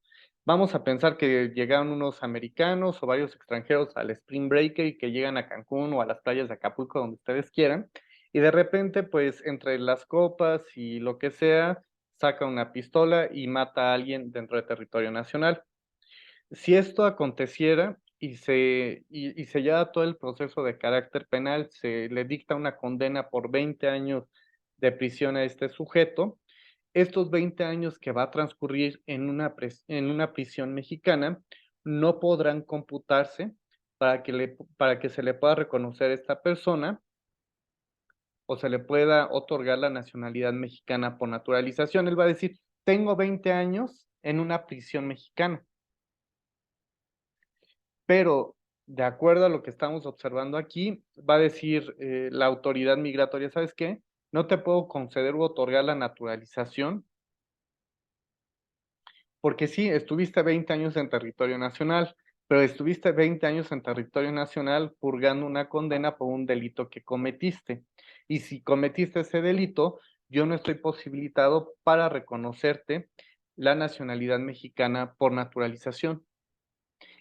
Vamos a pensar que llegaron unos americanos o varios extranjeros al Spring Breaker y que llegan a Cancún o a las playas de Acapulco, donde ustedes quieran, y de repente, pues entre las copas y lo que sea, saca una pistola y mata a alguien dentro de territorio nacional. Si esto aconteciera y se lleva todo el proceso de carácter penal, se le dicta una condena por 20 años de prisión a este sujeto, estos 20 años que va a transcurrir en una prisión mexicana no podrán computarse para que se le pueda reconocer a esta persona o se le pueda otorgar la nacionalidad mexicana por naturalización. Él va a decir, tengo 20 años en una prisión mexicana. Pero de acuerdo a lo que estamos observando aquí, va a decir la autoridad migratoria, ¿sabes qué? No te puedo conceder u otorgar la naturalización porque sí, estuviste 20 años en territorio nacional, pero estuviste 20 años en territorio nacional purgando una condena por un delito que cometiste. Y si cometiste ese delito, yo no estoy posibilitado para reconocerte la nacionalidad mexicana por naturalización.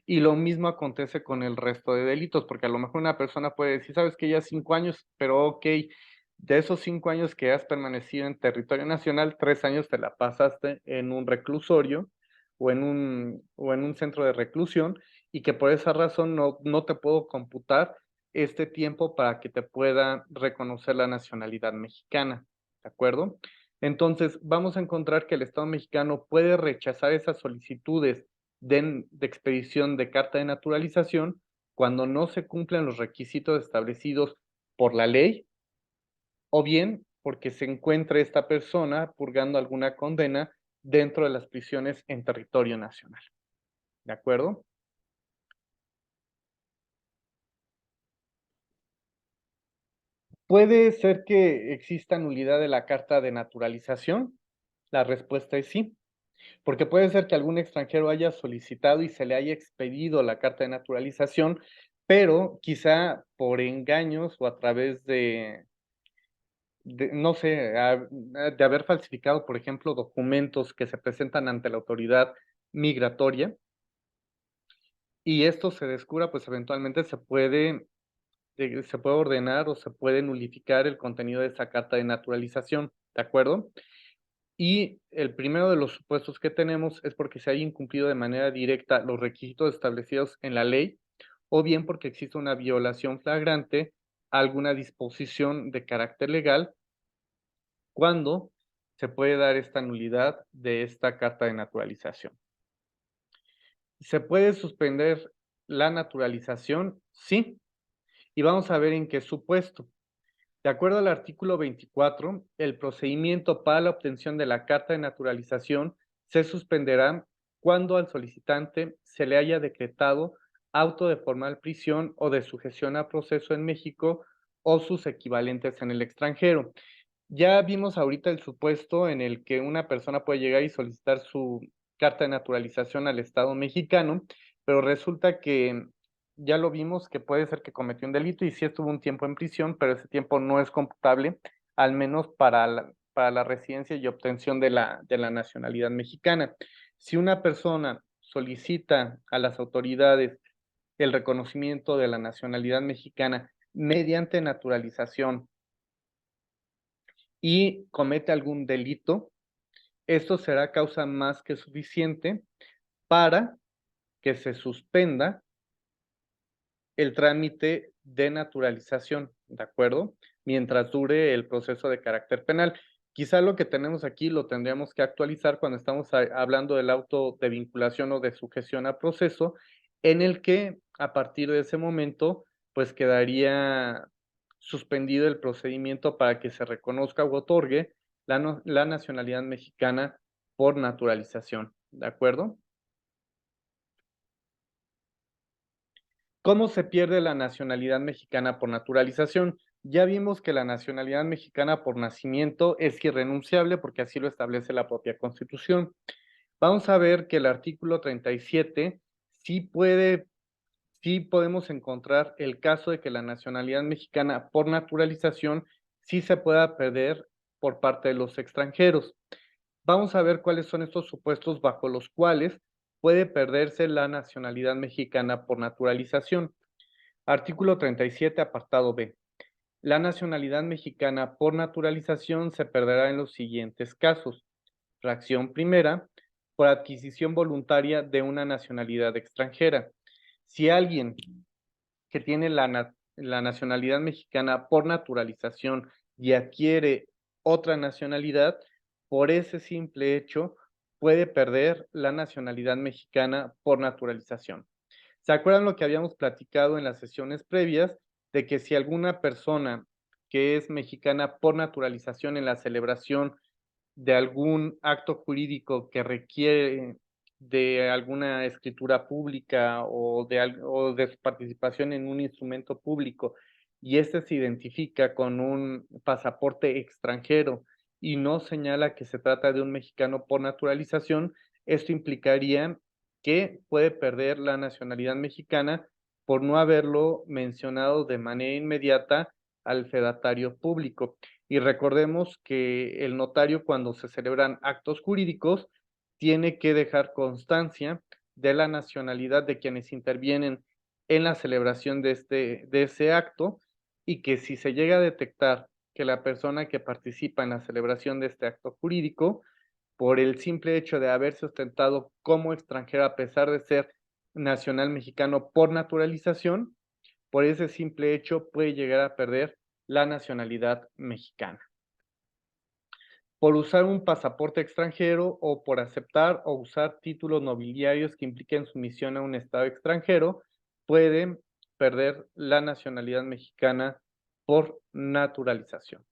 Y lo mismo acontece con el resto de delitos, porque a lo mejor una persona puede decir, sabes que ya 5 años, pero ok, de esos 5 años que has permanecido en territorio nacional, 3 años te la pasaste en un reclusorio o en un centro de reclusión y que por esa razón no te puedo computar este tiempo para que te pueda reconocer la nacionalidad mexicana, ¿de acuerdo? Entonces, vamos a encontrar que el Estado mexicano puede rechazar esas solicitudes de expedición de carta de naturalización cuando no se cumplen los requisitos establecidos por la ley o bien porque se encuentre esta persona purgando alguna condena dentro de las prisiones en territorio nacional. ¿De acuerdo? ¿Puede ser que exista nulidad de la carta de naturalización? La respuesta es sí, porque puede ser que algún extranjero haya solicitado y se le haya expedido la carta de naturalización, pero quizá por engaños o a través no sé, de haber falsificado, por ejemplo, documentos que se presentan ante la autoridad migratoria, y esto se descubra, pues eventualmente se puede ordenar o se puede nulificar el contenido de esa carta de naturalización, ¿de acuerdo? Y el primero de los supuestos que tenemos es porque se haya incumplido de manera directa los requisitos establecidos en la ley, o bien porque existe una violación flagrante a alguna disposición de carácter legal, cuando se puede dar esta nulidad de esta carta de naturalización. ¿Se puede suspender la naturalización? Sí, y vamos a ver en qué supuesto. De acuerdo al artículo 24, el procedimiento para la obtención de la carta de naturalización se suspenderá cuando al solicitante se le haya decretado auto de formal prisión o de sujeción a proceso en México o sus equivalentes en el extranjero. Ya vimos ahorita el supuesto en el que una persona puede llegar y solicitar su carta de naturalización al Estado mexicano, pero resulta que ya lo vimos que puede ser que cometió un delito y sí estuvo un tiempo en prisión, pero ese tiempo no es computable, al menos para la residencia y obtención de la nacionalidad mexicana. Si una persona solicita a las autoridades el reconocimiento de la nacionalidad mexicana mediante naturalización y comete algún delito, esto será causa más que suficiente para que se suspenda el trámite de naturalización, ¿de acuerdo? Mientras dure el proceso de carácter penal. Quizá lo que tenemos aquí lo tendríamos que actualizar cuando estamos hablando del auto de vinculación o de sujeción a proceso, en el que a partir de ese momento, pues quedaría suspendido el procedimiento para que se reconozca o otorgue la nacionalidad mexicana por naturalización, ¿de acuerdo? ¿Cómo se pierde la nacionalidad mexicana por naturalización? Ya vimos que la nacionalidad mexicana por nacimiento es irrenunciable porque así lo establece la propia Constitución. Vamos a ver que el artículo 37 sí podemos encontrar el caso de que la nacionalidad mexicana por naturalización sí se pueda perder por parte de los extranjeros. Vamos a ver cuáles son estos supuestos bajo los cuales puede perderse la nacionalidad mexicana por naturalización. Artículo 37, apartado B. La nacionalidad mexicana por naturalización se perderá en los siguientes casos. Fracción primera, por adquisición voluntaria de una nacionalidad extranjera. Si alguien que tiene la nacionalidad mexicana por naturalización y adquiere otra nacionalidad, por ese simple hecho puede perder la nacionalidad mexicana por naturalización. ¿Se acuerdan lo que habíamos platicado en las sesiones previas? De que si alguna persona que es mexicana por naturalización en la celebración de algún acto jurídico que requiere de alguna escritura pública o de su participación en un instrumento público, y este se identifica con un pasaporte extranjero y no señala que se trata de un mexicano por naturalización, esto implicaría que puede perder la nacionalidad mexicana por no haberlo mencionado de manera inmediata al fedatario público. Y recordemos que el notario, cuando se celebran actos jurídicos, tiene que dejar constancia de la nacionalidad de quienes intervienen en la celebración de ese acto, y que si se llega a detectar que la persona que participa en la celebración de este acto jurídico, por el simple hecho de haberse ostentado como extranjero a pesar de ser nacional mexicano por naturalización, por ese simple hecho puede llegar a perder la nacionalidad mexicana. Por usar un pasaporte extranjero o por aceptar o usar títulos nobiliarios que impliquen sumisión a un estado extranjero, pueden perder la nacionalidad mexicana por naturalización.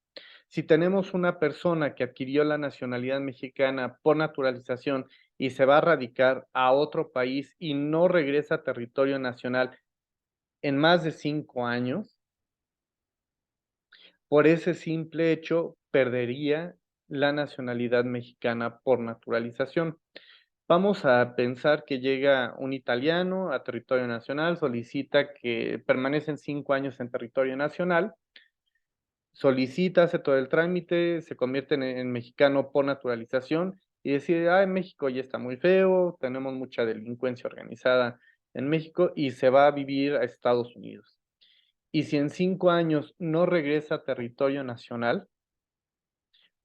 Si tenemos una persona que adquirió la nacionalidad mexicana por naturalización y se va a radicar a otro país y no regresa a territorio nacional en más de 5 años, por ese simple hecho perdería la nacionalidad mexicana por naturalización. Vamos a pensar que llega un italiano a territorio nacional, solicita que permanecen 5 años en territorio nacional, solicita, hace todo el trámite, se convierte en mexicano por naturalización y decide, en México ya está muy feo, tenemos mucha delincuencia organizada en México y se va a vivir a Estados Unidos. Y si en 5 años no regresa a territorio nacional,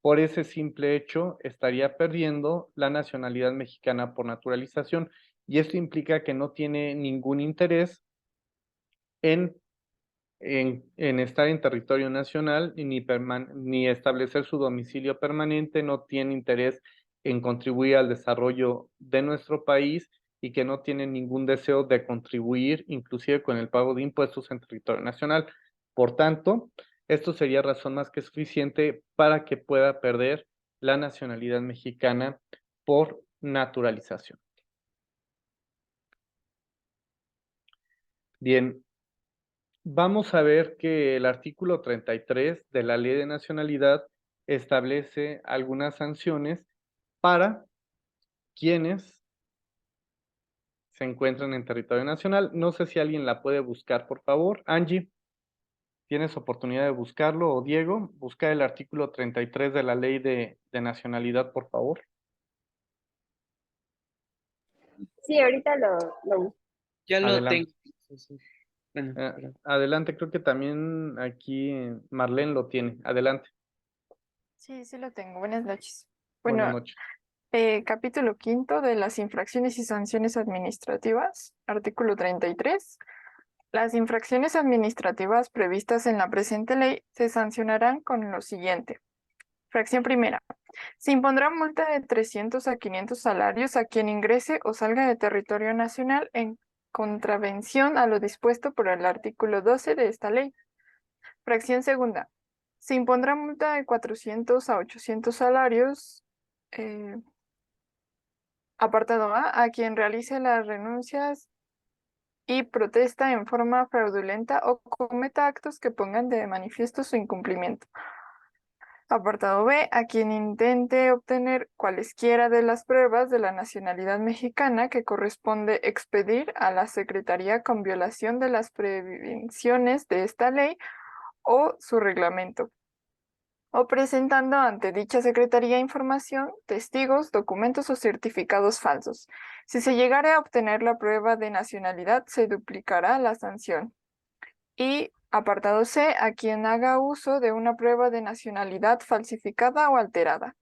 por ese simple hecho estaría perdiendo la nacionalidad mexicana por naturalización, y esto implica que no tiene ningún interés en estar en territorio nacional ni establecer su domicilio permanente, no tiene interés en contribuir al desarrollo de nuestro país y que no tiene ningún deseo de contribuir, inclusive con el pago de impuestos en territorio nacional. Por tanto, esto sería razón más que suficiente para que pueda perder la nacionalidad mexicana por naturalización. Bien, vamos a ver que el artículo 33 de la Ley de Nacionalidad establece algunas sanciones para quienes se encuentran en territorio nacional. No sé si alguien la puede buscar, por favor. Angie, ¿tienes oportunidad de buscarlo? O Diego, busca el artículo 33 de la Ley de Nacionalidad, por favor. Sí, ahorita lo busco. Ya lo Adelante. tengo. Bueno, perdón. Adelante, creo que también aquí Marlene lo tiene. Adelante. Sí, sí lo tengo. Buenas noches. Buenas Bueno, noches. capítulo quinto de las infracciones y sanciones administrativas, artículo 33. Las infracciones administrativas previstas en la presente ley se sancionarán con lo siguiente. Fracción primera. Se impondrá multa de 300 a 500 salarios a quien ingrese o salga de territorio nacional en contravención a lo dispuesto por el artículo 12 de esta ley. Fracción segunda. Se impondrá multa de 400 a 800 salarios, apartado a quien realice las renuncias y protesta en forma fraudulenta o cometa actos que pongan de manifiesto su incumplimiento. Apartado B, a quien intente obtener cualesquiera de las pruebas de la nacionalidad mexicana que corresponde expedir a la Secretaría con violación de las prevenciones de esta ley o su reglamento, o presentando ante dicha Secretaría información, testigos, documentos o certificados falsos. Si se llegare a obtener la prueba de nacionalidad, se duplicará la sanción. Y apartado C, a quien haga uso de una prueba de nacionalidad falsificada o alterada.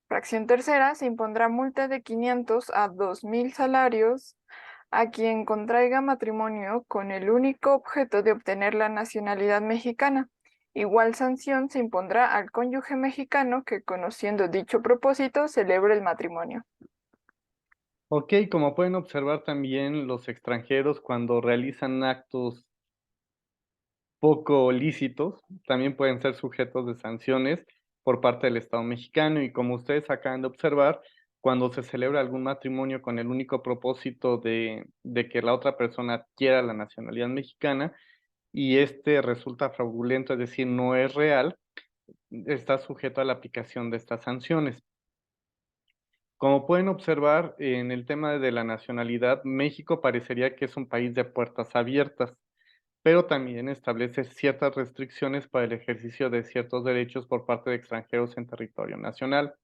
Fracción tercera, se impondrá multa de 500 a 2,000 salarios a quien contraiga matrimonio con el único objeto de obtener la nacionalidad mexicana. Igual sanción se impondrá al cónyuge mexicano que, conociendo dicho propósito, celebre el matrimonio. Ok, como pueden observar también los extranjeros cuando realizan actos poco lícitos, también pueden ser sujetos de sanciones por parte del Estado mexicano, y como ustedes acaban de observar, cuando se celebra algún matrimonio con el único propósito de que la otra persona adquiera la nacionalidad mexicana y este resulta fraudulento, es decir, no es real, está sujeto a la aplicación de estas sanciones. Como pueden observar, en el tema de la nacionalidad, México parecería que es un país de puertas abiertas, pero también establece ciertas restricciones para el ejercicio de ciertos derechos por parte de extranjeros en territorio nacional.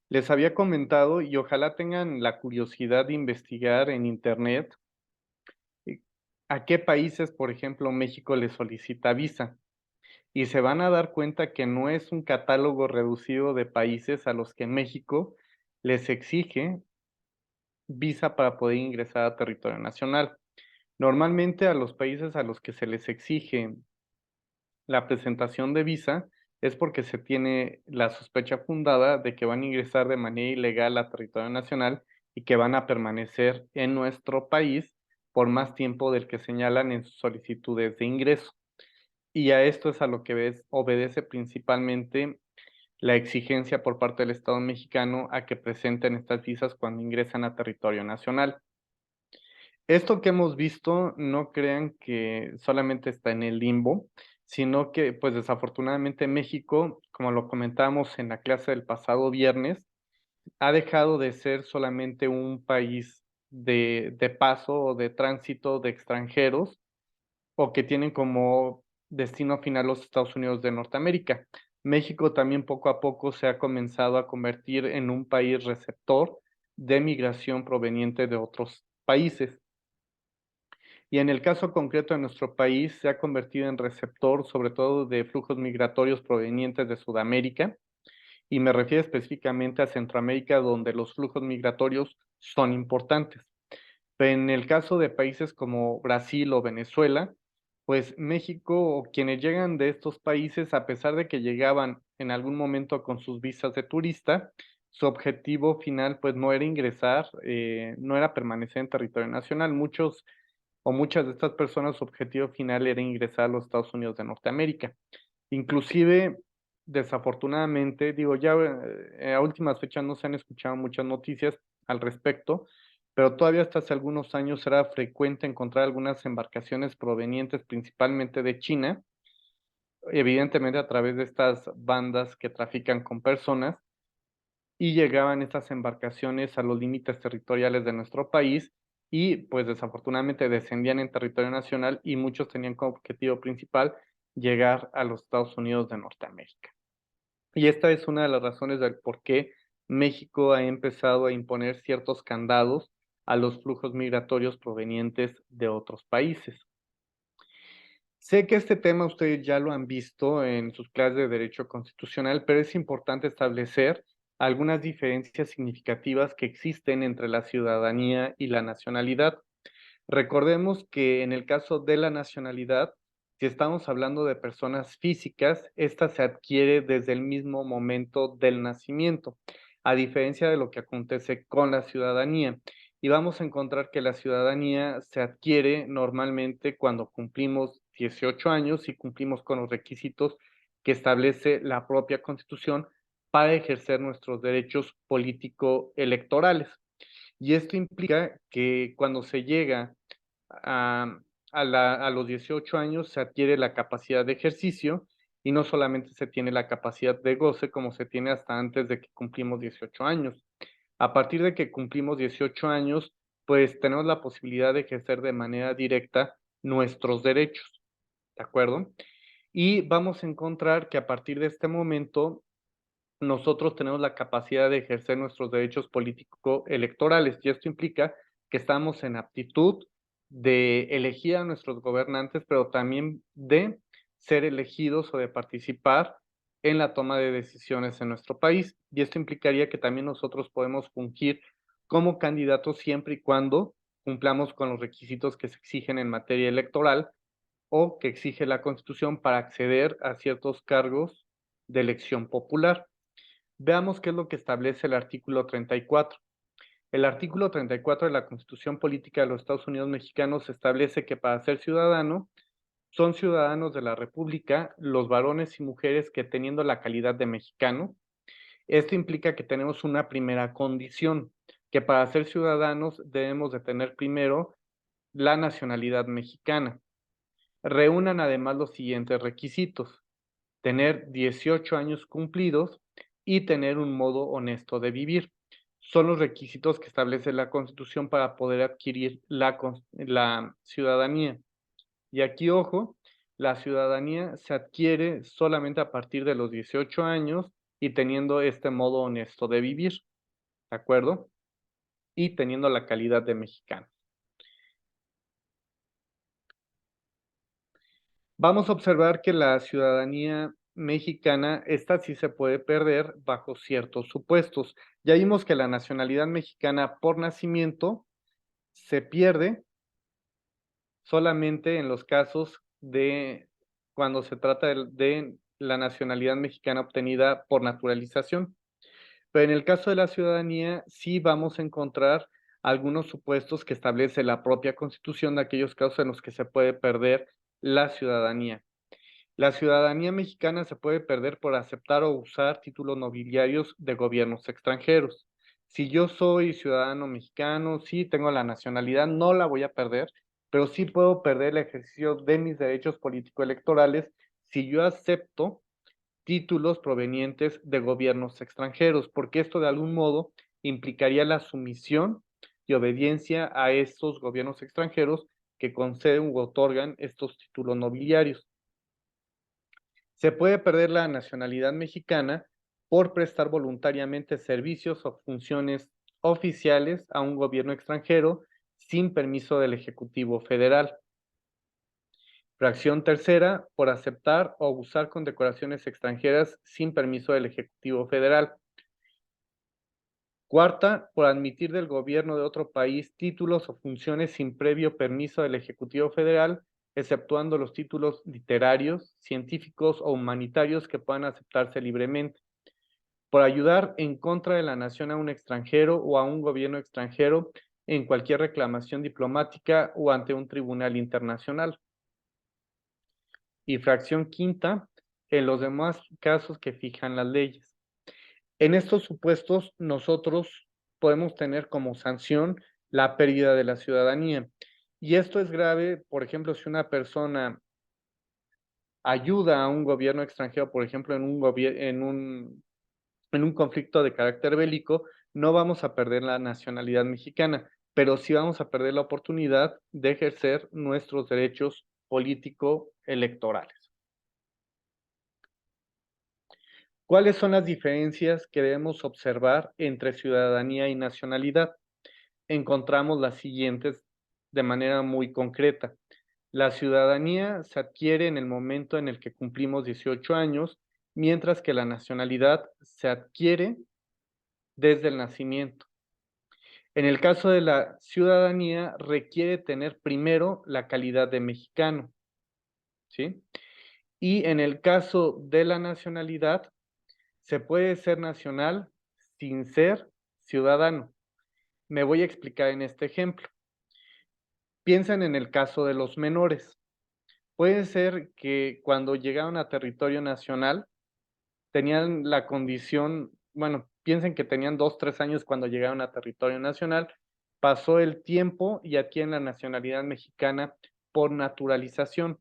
Les había comentado y ojalá tengan la curiosidad de investigar en internet a qué países, por ejemplo, México le solicita visa. Y se van a dar cuenta que no es un catálogo reducido de países a los que México les exige visa para poder ingresar a territorio nacional. Normalmente a los países a los que se les exige la presentación de visa es porque se tiene la sospecha fundada de que van a ingresar de manera ilegal a territorio nacional y que van a permanecer en nuestro país por más tiempo del que señalan en sus solicitudes de ingreso. Y a esto es a lo que obedece principalmente la exigencia por parte del Estado mexicano a que presenten estas visas cuando ingresan a territorio nacional. Esto que hemos visto, no crean que solamente está en el limbo, sino que, pues desafortunadamente México, como lo comentábamos en la clase del pasado viernes, ha dejado de ser solamente un país de paso o de tránsito de extranjeros o que tienen como destino final los Estados Unidos de Norteamérica. México también poco a poco se ha comenzado a convertir en un país receptor de migración proveniente de otros países. Y en el caso concreto de nuestro país se ha convertido en receptor sobre todo de flujos migratorios provenientes de Sudamérica, y me refiero específicamente a Centroamérica, donde los flujos migratorios son importantes. Pero en el caso de países como Brasil o Venezuela, pues México o quienes llegan de estos países, a pesar de que llegaban en algún momento con sus visas de turista, su objetivo final pues no era ingresar, no era permanecer en territorio nacional. Muchos o muchas de estas personas, su objetivo final era ingresar a los Estados Unidos de Norteamérica. Inclusive, desafortunadamente, digo, ya a últimas fechas no se han escuchado muchas noticias al respecto, pero todavía hasta hace algunos años era frecuente encontrar algunas embarcaciones provenientes principalmente de China, evidentemente a través de estas bandas que trafican con personas, y llegaban estas embarcaciones a los límites territoriales de nuestro país y pues desafortunadamente descendían en territorio nacional y muchos tenían como objetivo principal llegar a los Estados Unidos de Norteamérica. Y esta es una de las razones del por qué México ha empezado a imponer ciertos candados a los flujos migratorios provenientes de otros países. Sé que este tema ustedes ya lo han visto en sus clases de Derecho Constitucional, pero es importante establecer algunas diferencias significativas que existen entre la ciudadanía y la nacionalidad. Recordemos que en el caso de la nacionalidad, si estamos hablando de personas físicas, esta se adquiere desde el mismo momento del nacimiento, a diferencia de lo que acontece con la ciudadanía. Y vamos a encontrar que la ciudadanía se adquiere normalmente cuando cumplimos 18 años y cumplimos con los requisitos que establece la propia Constitución para ejercer nuestros derechos político-electorales. Y esto implica que cuando se llega a, a los 18 años se adquiere la capacidad de ejercicio y no solamente se tiene la capacidad de goce como se tiene hasta antes de que cumplimos 18 años. A partir de que cumplimos 18 años, pues tenemos la posibilidad de ejercer de manera directa nuestros derechos, ¿de acuerdo? Y vamos a encontrar que a partir de este momento nosotros tenemos la capacidad de ejercer nuestros derechos político-electorales y esto implica que estamos en aptitud de elegir a nuestros gobernantes, pero también de ser elegidos o de participar en la toma de decisiones en nuestro país. Y esto implicaría que también nosotros podemos fungir como candidatos siempre y cuando cumplamos con los requisitos que se exigen en materia electoral o que exige la Constitución para acceder a ciertos cargos de elección popular. Veamos qué es lo que establece el artículo 34. El artículo 34 de la Constitución Política de los Estados Unidos Mexicanos establece que para ser ciudadano son ciudadanos de la República los varones y mujeres que teniendo la calidad de mexicano, esto implica que tenemos una primera condición, que para ser ciudadanos debemos de tener primero la nacionalidad mexicana. Reúnan además los siguientes requisitos: tener 18 años cumplidos y tener un modo honesto de vivir. Son los requisitos que establece la Constitución para poder adquirir la ciudadanía. Y aquí, ojo, la ciudadanía se adquiere solamente a partir de los 18 años y teniendo este modo honesto de vivir, ¿de acuerdo? Y teniendo la calidad de mexicano. Vamos a observar que la ciudadanía mexicana, esta sí se puede perder bajo ciertos supuestos. Ya vimos que la nacionalidad mexicana por nacimiento se pierde solamente en los casos de cuando se trata de la nacionalidad mexicana obtenida por naturalización. Pero en el caso de la ciudadanía, sí vamos a encontrar algunos supuestos que establece la propia Constitución de aquellos casos en los que se puede perder la ciudadanía. La ciudadanía mexicana se puede perder por aceptar o usar títulos nobiliarios de gobiernos extranjeros. Si yo soy ciudadano mexicano, sí tengo la nacionalidad, no la voy a perder, pero sí puedo perder el ejercicio de mis derechos político-electorales si yo acepto títulos provenientes de gobiernos extranjeros, porque esto de algún modo implicaría la sumisión y obediencia a estos gobiernos extranjeros que conceden u otorgan estos títulos nobiliarios. Se puede perder la nacionalidad mexicana por prestar voluntariamente servicios o funciones oficiales a un gobierno extranjero sin permiso del Ejecutivo Federal. Fracción tercera, por aceptar o usar condecoraciones extranjeras sin permiso del Ejecutivo Federal. Cuarta, por admitir del gobierno de otro país títulos o funciones sin previo permiso del Ejecutivo Federal, exceptuando los títulos literarios, científicos o humanitarios que puedan aceptarse libremente. Por ayudar en contra de la nación a un extranjero o a un gobierno extranjero en cualquier reclamación diplomática o ante un tribunal internacional. Y fracción quinta, en los demás casos que fijan las leyes. En estos supuestos, nosotros podemos tener como sanción la pérdida de la ciudadanía. Y esto es grave, por ejemplo, si una persona ayuda a un gobierno extranjero, por ejemplo, en un conflicto de carácter bélico, no vamos a perder la nacionalidad mexicana, pero sí vamos a perder la oportunidad de ejercer nuestros derechos político-electorales. ¿Cuáles son las diferencias que debemos observar entre ciudadanía y nacionalidad? Encontramos las siguientes de manera muy concreta. La ciudadanía se adquiere en el momento en el que cumplimos 18 años, mientras que la nacionalidad se adquiere desde el nacimiento. En el caso de la ciudadanía, requiere tener primero la calidad de mexicano, ¿sí? Y en el caso de la nacionalidad, se puede ser nacional sin ser ciudadano. Me voy a explicar en este ejemplo. Piensen en el caso de los menores. Puede ser que cuando llegaron a territorio nacional tenían la condición, bueno, piensen que tenían 2, 3 años cuando llegaron a territorio nacional, pasó el tiempo y adquieren la nacionalidad mexicana por naturalización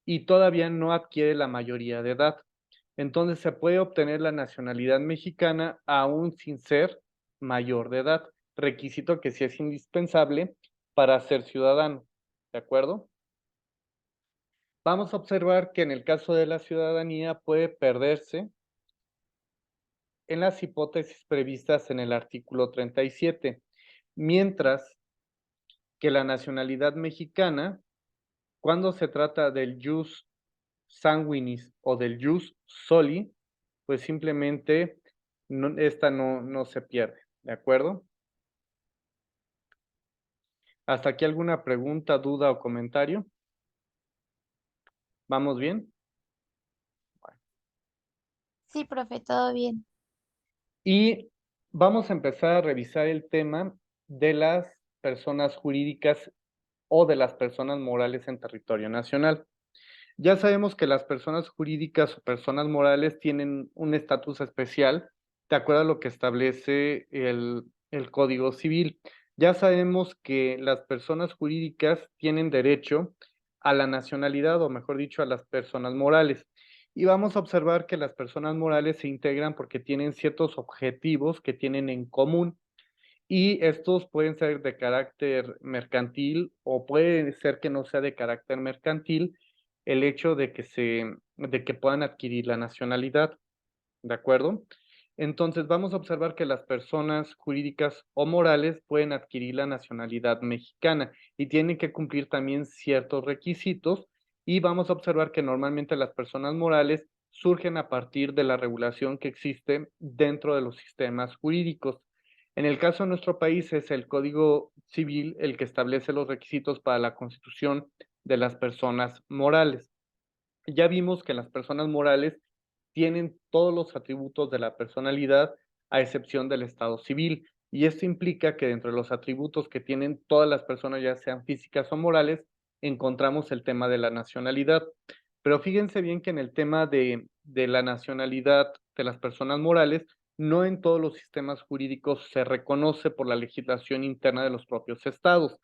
y todavía no adquiere la mayoría de edad. Entonces se puede obtener la nacionalidad mexicana aún sin ser mayor de edad, requisito que sí es indispensable para ser ciudadano, ¿de acuerdo? Vamos a observar que en el caso de la ciudadanía puede perderse en las hipótesis previstas en el artículo 37, mientras que la nacionalidad mexicana, cuando se trata del jus sanguinis o del jus soli, pues simplemente esta no se pierde, ¿de acuerdo? ¿Hasta aquí alguna pregunta, duda o comentario? ¿Vamos bien? Sí, profe, todo bien. Y vamos a empezar a revisar el tema de las personas jurídicas o de las personas morales en territorio nacional. Ya sabemos que las personas jurídicas o personas morales tienen un estatus especial, de acuerdo a lo que establece el Código Civil. Ya sabemos que las personas jurídicas tienen derecho a la nacionalidad, o mejor dicho, a las personas morales. Y vamos a observar que las personas morales se integran porque tienen ciertos objetivos que tienen en común y estos pueden ser de carácter mercantil o puede ser que no sea de carácter mercantil el hecho de que puedan adquirir la nacionalidad. ¿De acuerdo? Entonces vamos a observar que las personas jurídicas o morales pueden adquirir la nacionalidad mexicana y tienen que cumplir también ciertos requisitos, y vamos a observar que normalmente las personas morales surgen a partir de la regulación que existe dentro de los sistemas jurídicos. En el caso de nuestro país es el Código Civil el que establece los requisitos para la constitución de las personas morales. Ya vimos que las personas morales tienen todos los atributos de la personalidad, a excepción del estado civil. Y esto implica que dentro de los atributos que tienen todas las personas, ya sean físicas o morales, encontramos el tema de la nacionalidad. Pero fíjense bien que en el tema de la nacionalidad de las personas morales, no en todos los sistemas jurídicos se reconoce por la legislación interna de los propios estados.